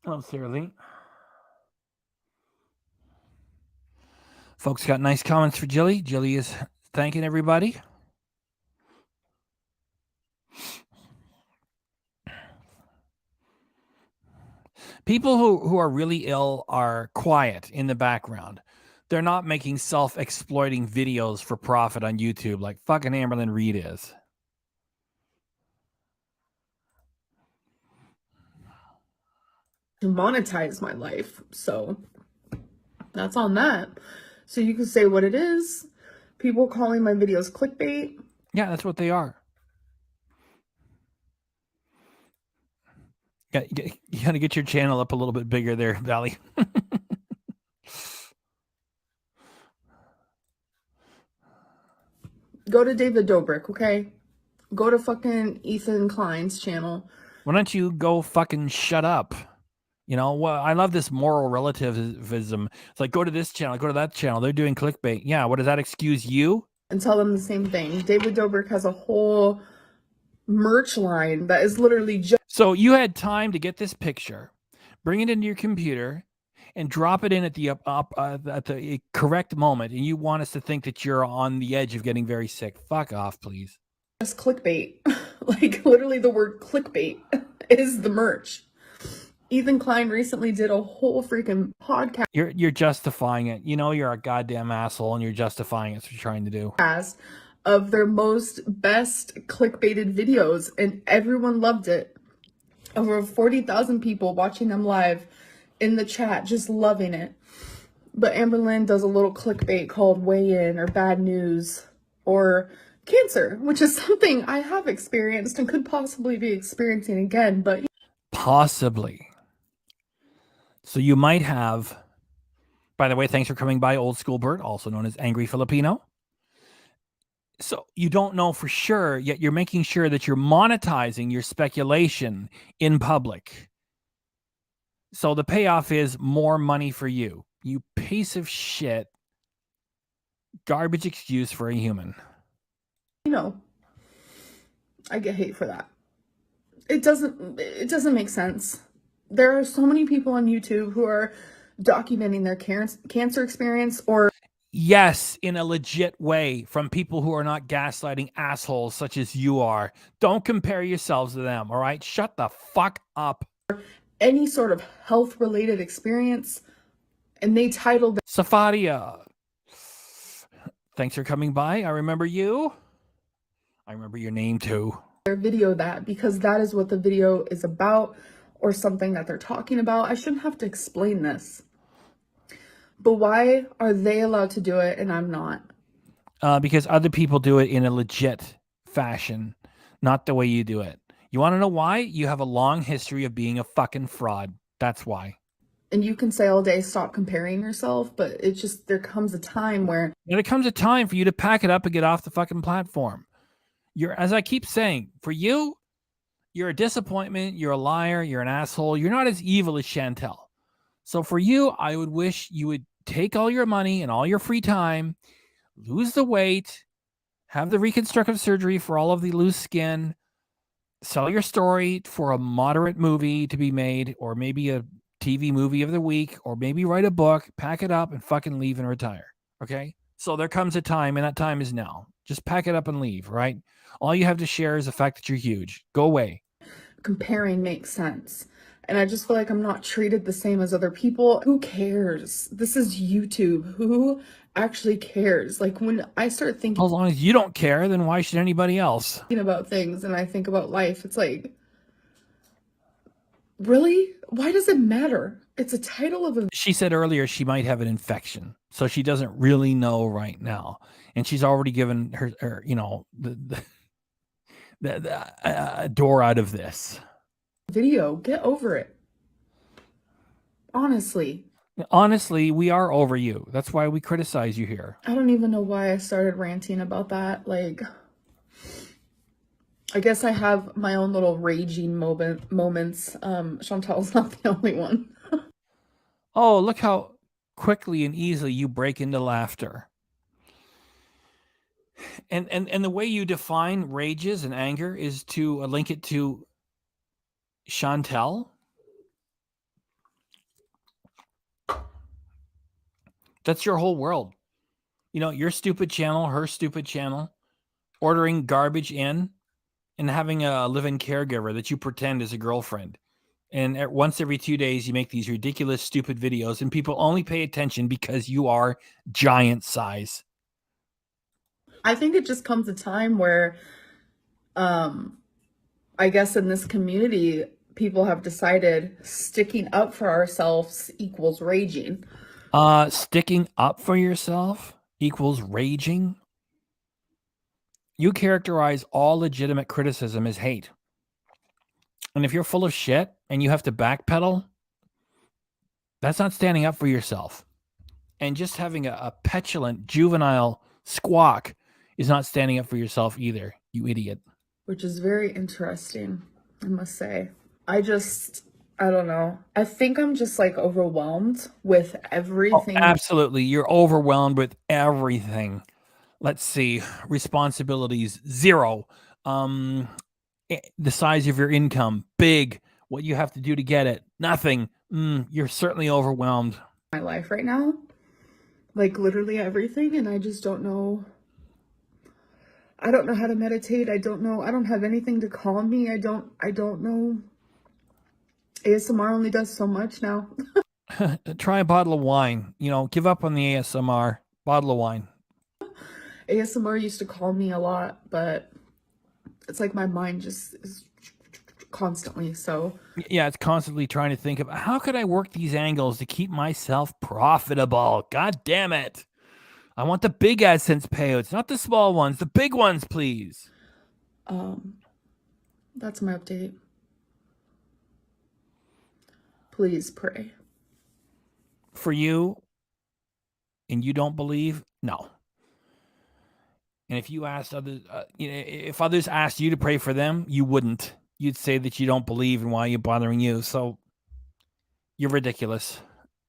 A: Oh, sincerely. Folks got nice comments for Jilly. Jilly is thanking everybody. People who are really ill are quiet in the background. They're not making self-exploiting videos for profit on YouTube like fucking Amberlynn Reid is.
B: To monetize my life. So that's on that. So you can say what it is. People calling my videos clickbait.
A: Yeah, that's what they are. You got to get your channel up a little bit bigger there, Valley.
B: Go to David Dobrik, okay? Go to fucking Ethan Klein's channel.
A: Why don't you go fucking shut up? Well, I love this moral relativism. It's like, go to this channel, go to that channel. They're doing clickbait. Yeah, what does that excuse you?
B: And tell them the same thing. David Dobrik has a whole merch line that is literally just...
A: So you had time to get this picture, bring it into your computer, and drop it in at the at the correct moment, and you want us to think that you're on the edge of getting very sick. Fuck off, please.
B: Just clickbait. Like, literally the word clickbait is the merch. Ethan Klein recently did a whole freaking podcast.
A: You're justifying it. You're a goddamn asshole, and you're justifying it. That's what you're trying to do.
B: Of their most best clickbaited videos, and everyone loved it. Over 40,000 people watching them live in the chat, just loving it. But Amberlynn does a little clickbait called Weigh In or Bad News or Cancer, which is something I have experienced and could possibly be experiencing again, but...
A: Possibly. So you might have, by the way, thanks for coming by, Old School Bird, also known as Angry Filipino. So you don't know for sure, yet you're making sure that you're monetizing your speculation in public. So the payoff is more money for you. You piece of shit. Garbage excuse for a human.
B: I get hate for that. It doesn't make sense. There are so many people on YouTube who are documenting their cancer experience or...
A: Yes, in a legit way, from people who are not gaslighting assholes such as you are. Don't compare yourselves to them, all right? Shut the fuck up.
B: Any sort of health-related experience, and they titled...
A: Safaria, thanks for coming by. I remember you. I remember your name too.
B: Their video that, because that is what the video is about, or something that they're talking about. I shouldn't have to explain this. But why are they allowed to do it and I'm not?
A: Because other people do it in a legit fashion, not the way you do it. You want to know why? You have a long history of being a fucking fraud. That's why.
B: And you can say all day, stop comparing yourself, but it's just, there comes a time where
A: there comes a time for you to pack it up and get off the fucking platform. As I keep saying, for you, you're a disappointment, you're a liar, you're an asshole, you're not as evil as Chantel. So for you, I would wish you would take all your money and all your free time, lose the weight, have the reconstructive surgery for all of the loose skin, sell your story for a moderate movie to be made, or maybe a TV movie of the week, or maybe write a book, pack it up, and fucking leave and retire. Okay? So there comes a time, and that time is now. Just pack it up and leave, right? All you have to share is the fact that you're huge. Go away.
B: comparing makes sense. And I just feel like I'm not treated the same as other people. Who cares? This is YouTube. Who actually cares? Like when I start thinking
A: As long as you don't care, then why should anybody else?
B: about things and I think about life, it's like, really? Why does it matter? It's a title of a.
A: She said earlier she might have an infection, so she doesn't really know right now, and she's already given her the door out of this.
B: Video. Get over it.
A: Honestly, we are over you. That's why we criticize you here.
B: I don't even know why I started ranting about that. Like, I guess I have my own little raging moments. Chantal's not the only one.
A: Oh, look how quickly and easily you break into laughter. And the way you define rages and anger is to link it to Chantel. That's your whole world. You know, your stupid channel, her stupid channel, ordering garbage in, and having a live-in caregiver that you pretend is a girlfriend. And once every 2 days, you make these ridiculous, stupid videos, and people only pay attention because you are giant size.
B: I think it just comes a time where, I guess in this community, people have decided sticking up for ourselves equals raging.
A: Sticking up for yourself equals raging. You characterize all legitimate criticism as hate. And if you're full of shit and you have to backpedal, that's not standing up for yourself. And just having a petulant, juvenile squawk is not standing up for yourself either, you idiot.
B: Which is very interesting, I must say. I don't know. I think I'm just like overwhelmed with everything.
A: Oh, absolutely. You're overwhelmed with everything. Let's see. Responsibilities, 0. The size of your income, big. What you have to do to get it, nothing. You're certainly overwhelmed.
B: My life right now, like literally everything, and I just don't know. I don't know how to meditate. I don't know. I don't have anything to calm me. I don't know. ASMR only does so much now.
A: Try a bottle of wine. You know, give up on the ASMR. Bottle of wine.
B: ASMR used to calm me a lot, but it's like my mind just is constantly so.
A: Yeah, it's constantly trying to think of how could I work these angles to keep myself profitable? God damn it. I want the big AdSense payouts, not the small ones. The big ones, please.
B: That's my update. Please pray.
A: For you, and you don't believe? No. And if you asked others, if others asked you to pray for them, you wouldn't. You'd say that you don't believe and why are you bothering you? So you're ridiculous.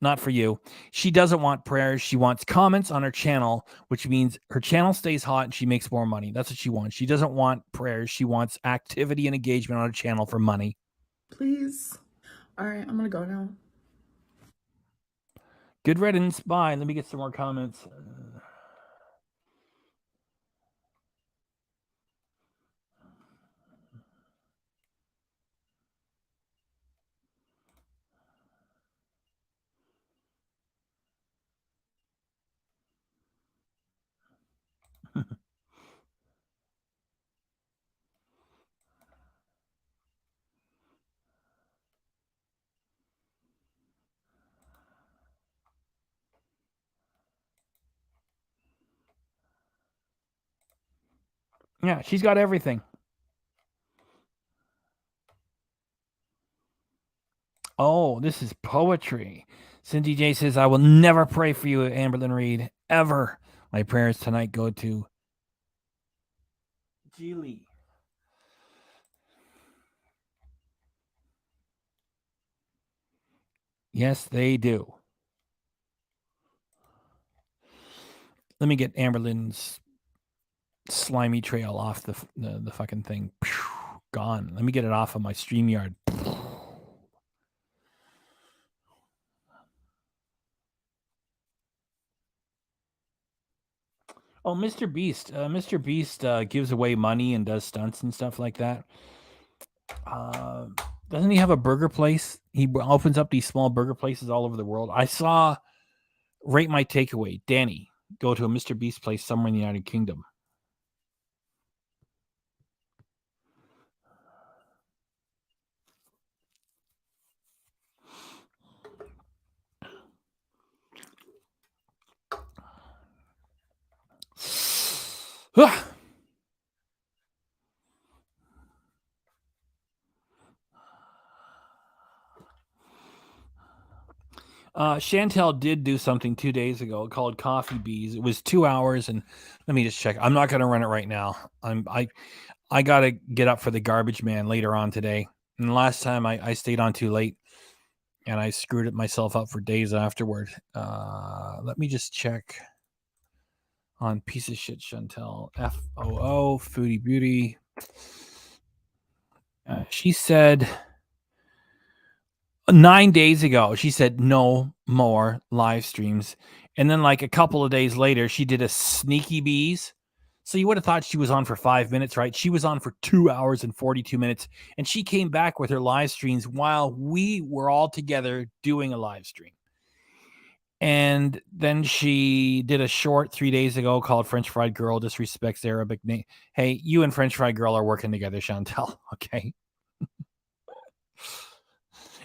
A: Not for you. She doesn't want prayers. She wants comments on her channel, which means her channel stays hot and she makes more money. That's what she wants. She doesn't want prayers. She wants activity and engagement on her channel for money.
B: Please. All right, I'm going to go now.
A: Good riddance. Bye. Let me get some more comments. Yeah, she's got everything. Oh, this is poetry. Cindy J says, I will never pray for you, Amberlynn Reid, ever. My prayers tonight go to Geely. Yes, they do. Let me get Amberlynn's slimy trail off the fucking thing. Gone. Let me get it off of my StreamYard. Oh, Mr. Beast. Mr. Beast gives away money and does stunts and stuff like that. Doesn't he have a burger place? He opens up these small burger places all over the world. I saw Rate My Takeaway, Danny, go to a Mr. Beast place somewhere in the United Kingdom. Chantel did do something 2 days ago called Coffee Bees. It was 2 hours, and let me just check. I'm not going to run it right now. I got to get up for the garbage man later on today. And last time I stayed on too late, and I screwed it myself up for days afterward. Let me just check on piece of shit Chantel. FOO Foodie Beauty. She said 9 days ago, she said no more live streams. And then like a couple of days later, she did a sneaky bees. So you would have thought she was on for 5 minutes, right? She was on for 2 hours and 42 minutes. And she came back with her live streams while we were all together doing a live stream. And then she did a short 3 days ago called French Fried Girl Disrespects Arabic Name. Hey, you and French Fried Girl are working together, Chantel. Okay.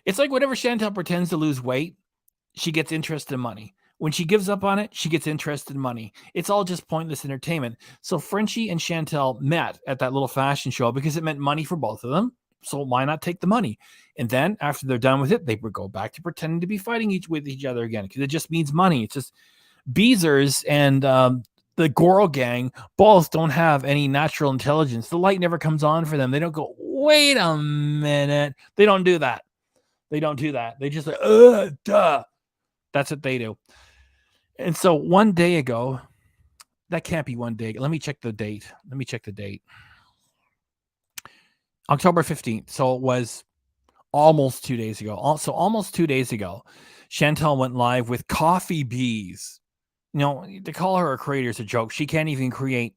A: It's like whenever Chantel pretends to lose weight, she gets interested in money. When she gives up on it, she gets interested in money. It's all just pointless entertainment. So Frenchie and Chantel met at that little fashion show because it meant money for both of them. So why not take the money? And then after they're done with it, they would go back to pretending to be fighting with each other again because it just means money. It's just Beezers and the Goro gang both don't have any natural intelligence. The light never comes on for them. They don't go, wait a minute. They don't do that. They don't do that. They just like, duh. That's what they do. And so 1 day ago, that can't be 1 day. Let me check the date. October 15th. So it was almost 2 days ago. Also, almost 2 days ago, Chantel went live with Coffee Bees. You know, to call her a creator is a joke. She can't even create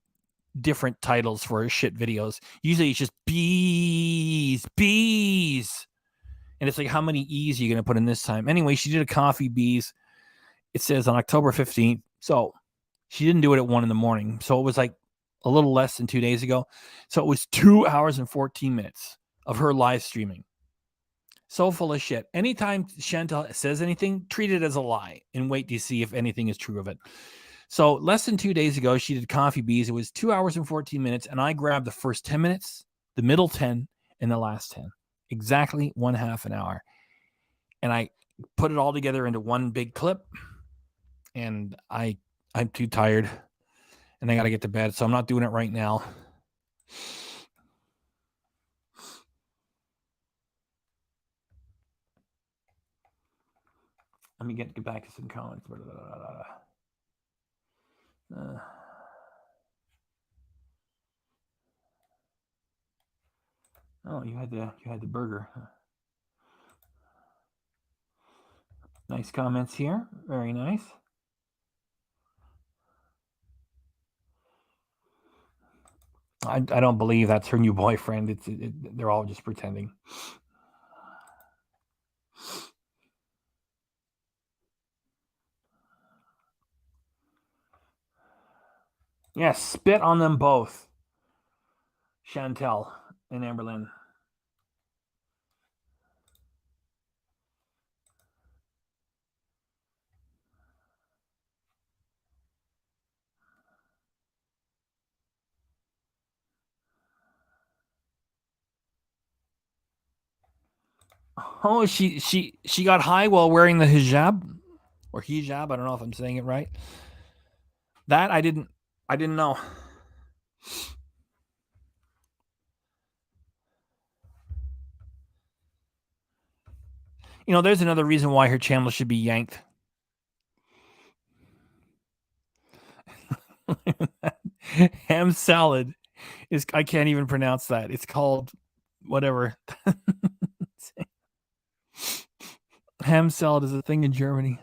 A: different titles for her shit videos. Usually it's just bees. And it's like, how many E's are you going to put in this time? Anyway, she did a Coffee Bees. It says on October 15th. So she didn't do it at 1 a.m. So it was like a little less than 2 days ago. So it was 2 hours and 14 minutes of her live streaming. So full of shit. Anytime Chantel says anything, treat it as a lie and wait to see if anything is true of it. So less than 2 days ago, she did Coffee Bees. It was 2 hours and 14 minutes. And I grabbed the first 10 minutes, the middle 10, and the last 10. Exactly 1/2 an hour. And I put it all together into one big clip. And I'm too tired. And I got to get to bed. So I'm not doing it right now. Let me get back to some comments. Oh, you had the burger. Nice comments here. Very nice. I don't believe that's her new boyfriend. They're all just pretending. Yes, spit on them both, Chantel and Amberlynn. Oh, she got high while wearing the hijab or hijab. I don't know if I'm saying it right. That I didn't know. You know, there's another reason why her channel should be yanked. Ham salad is, I can't even pronounce that. It's called whatever. Ham salad is a thing in Germany.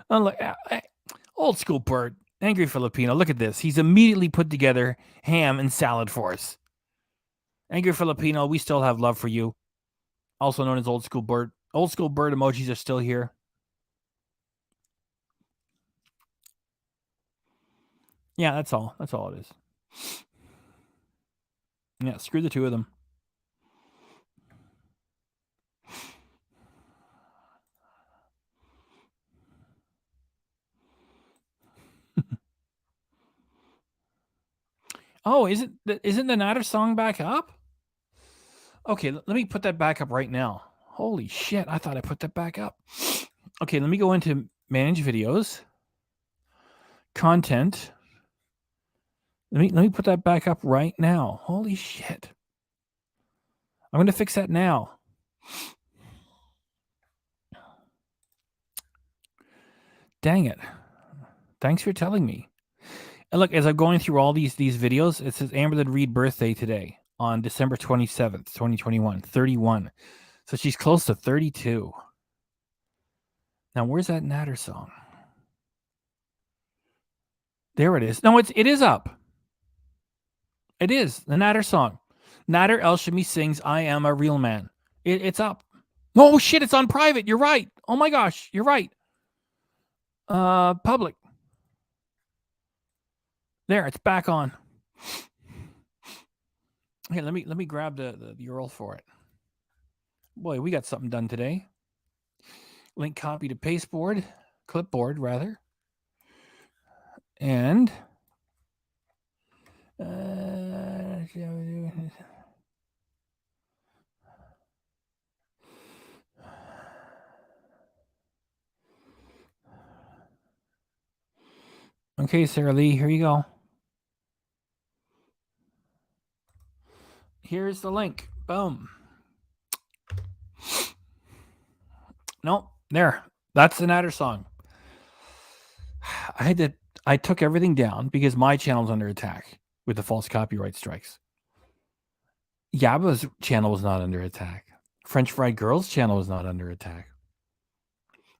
A: Oh, look, old school Bert, angry Filipino. Look at this. He's immediately put together ham and salad for us. Angry Filipino, we still have love for you. Also known as old school Bert. Old school Bert emojis are still here. Yeah, that's all. That's all it is. Yeah, screw the two of them. Oh, isn't the Natter song back up? Okay, let me put that back up right now. Holy shit, I thought I put that back up. Okay, let me go into manage videos. Content. Let me put that back up right now. Holy shit. I'm going to fix that now. Dang it. Thanks for telling me. And look, as I'm going through all these videos, it says Amberlynn Reid birthday today on December 27th, 2021, 31. So she's close to 32. Now, where's that Natter song? There it is. No, it is up. It is the Natter song. Natter El-Shami sings I Am a Real Man. It's up. Oh, shit, it's on private. You're right. Oh, my gosh, you're right. Public. There, it's back on. Here, let me grab the URL for it. Boy, we got something done today. Link copy to pasteboard, clipboard rather. And okay, Sarah Lee, here you go. Here's the link. Boom. Nope, there. That's the Natter song. I took everything down because my channel's under attack with the false copyright strikes. Yaba's channel was not under attack. French Fried Girl's channel was not under attack.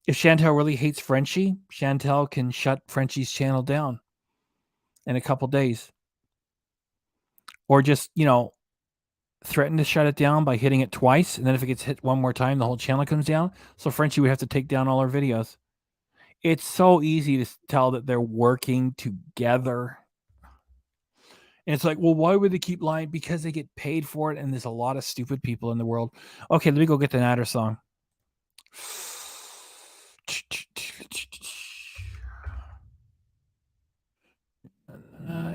A: If Chantel really hates Frenchie, Chantel can shut Frenchie's channel down in a couple days. Or just, threaten to shut it down by hitting it twice. And then if it gets hit one more time, the whole channel comes down. So Frenchie would have to take down all our videos. It's so easy to tell that they're working together. And it's like, well, why would they keep lying? Because they get paid for it. And there's a lot of stupid people in the world. Okay, let me go get the Natter song.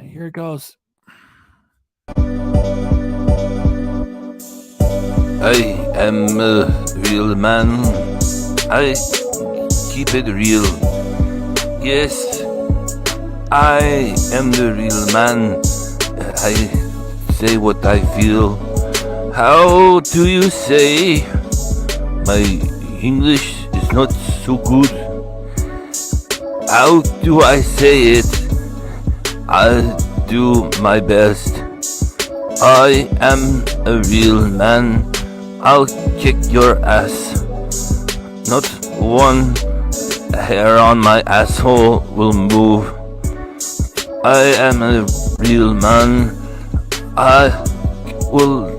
A: Here it goes.
C: I am a real man. I keep it real. Yes, I am the real man. I say what I feel. How do you say? My English is not so good. How do I say it? I'll do my best. I am a real man. I'll kick your ass. Not one hair on my asshole will move. I am a real man. I will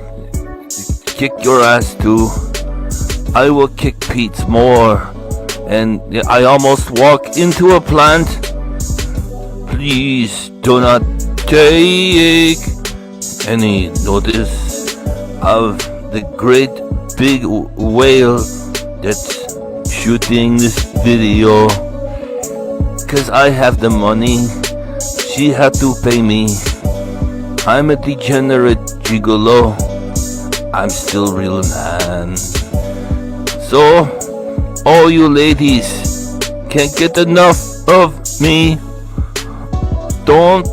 C: kick your ass too. I will kick Pete's more. And I almost walked into a plant. Please do not take any notice of the great big whale that's shooting this video. Cause I have the money. She had to pay me. I'm a degenerate gigolo. I'm still real man. So, all you ladies can't get enough of me. Don't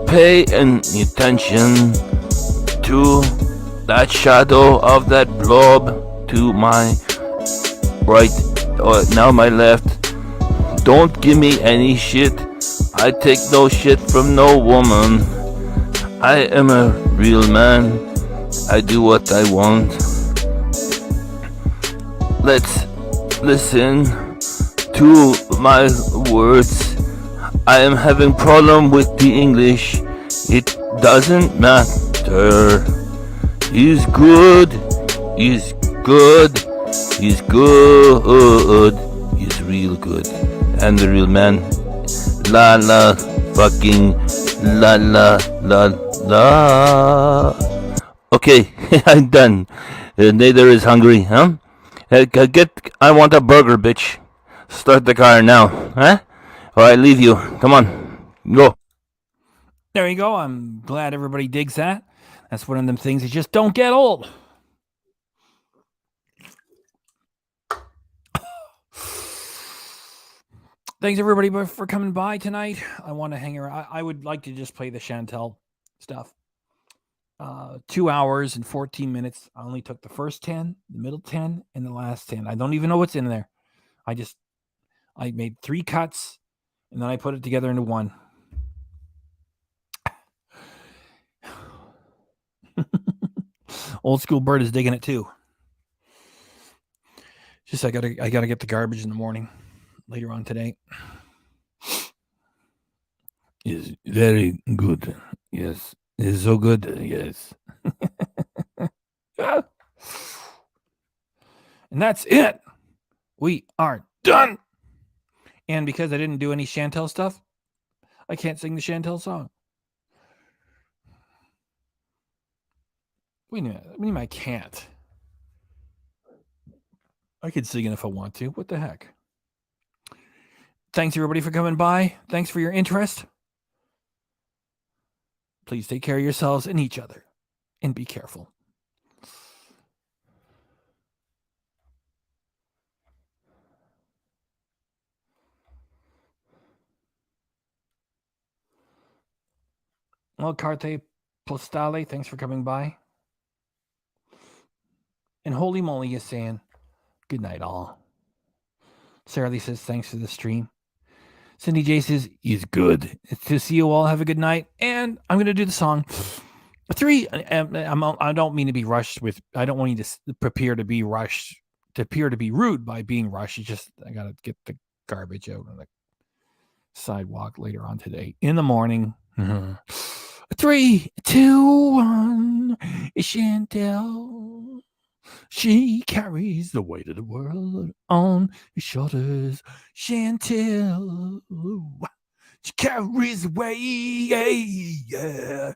C: pay any attention to that shadow of that blob to my right, or now my left. Don't give me any shit. I take no shit from no woman. I am a real man. I do what I want. Let's listen to my words. I am having problem with the English. It doesn't matter. He's good. He's good. He's good. He's real good. And the real man. La la fucking la la la la. Okay, I'm done. Neither is hungry, huh? I want a burger, bitch. Start the car now, huh? Or I leave you. Come on, go.
A: There you go. I'm glad everybody digs that. That's one of them things that just don't get old. Thanks everybody for coming by tonight. I want to hang around. I would like to just play the Chantel stuff. 2 hours and 14 minutes. I only took the first 10, the middle 10, and the last 10. I don't even know what's in there. I made 3 cuts, and then I put it together into one. Old school bird is digging it too. Just I gotta get the garbage in the morning later on today. Is very good. Yes. It's so good. Yes. And that's it. We are done. And because I didn't do any Chantel stuff, I can't sing the Chantel song. Wait a minute. What do you mean I can't? I could sing it if I want to. What the heck? Thanks, everybody, for coming by. Thanks for your interest. Please take care of yourselves and each other. And be careful. Well, Carte Postale, thanks for coming by. And Holy Moly is saying, good night, all. Sarah Lee says, thanks for the stream. Cindy J says, he's good. It's to see you all. Have a good night. And I'm going to do the song. 3, I don't mean to be rushed with, I don't want you to prepare to be rushed, to appear to be rude by being rushed. It's just, I got to get the garbage out on the sidewalk later on today. In the morning. 3, 2, 1. Chantel. She carries the weight of the world on her shoulders. Chantel. She carries the weight. Yeah.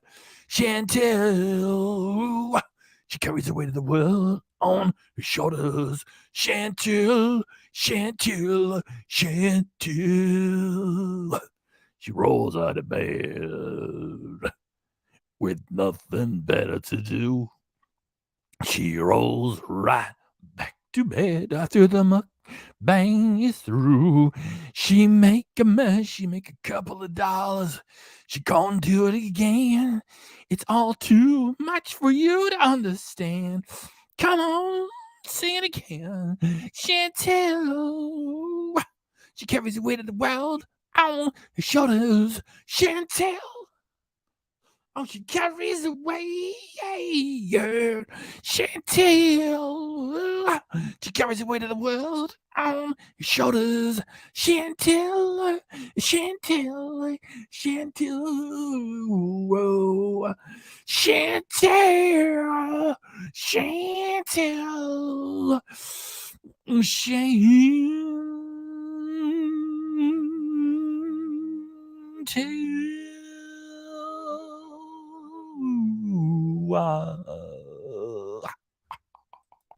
A: Chantel. She carries the weight of the world on her shoulders. Chantel. Chantel. Chantel. She rolls out of bed with nothing better to do. She rolls right back to bed after the muck bang is through. She make a mess, she make a couple of dollars. She gonna do it again. It's all too much for you to understand. Come on, sing it again. Chantel. She carries the weight of the world on her shoulders. Chantel. Oh, she carries the weight, yeah. Chantel. She carries the weight of the world on her shoulders. Chantel, Chantel, Chantel, whoa. Chantel, Chantel, Chantel.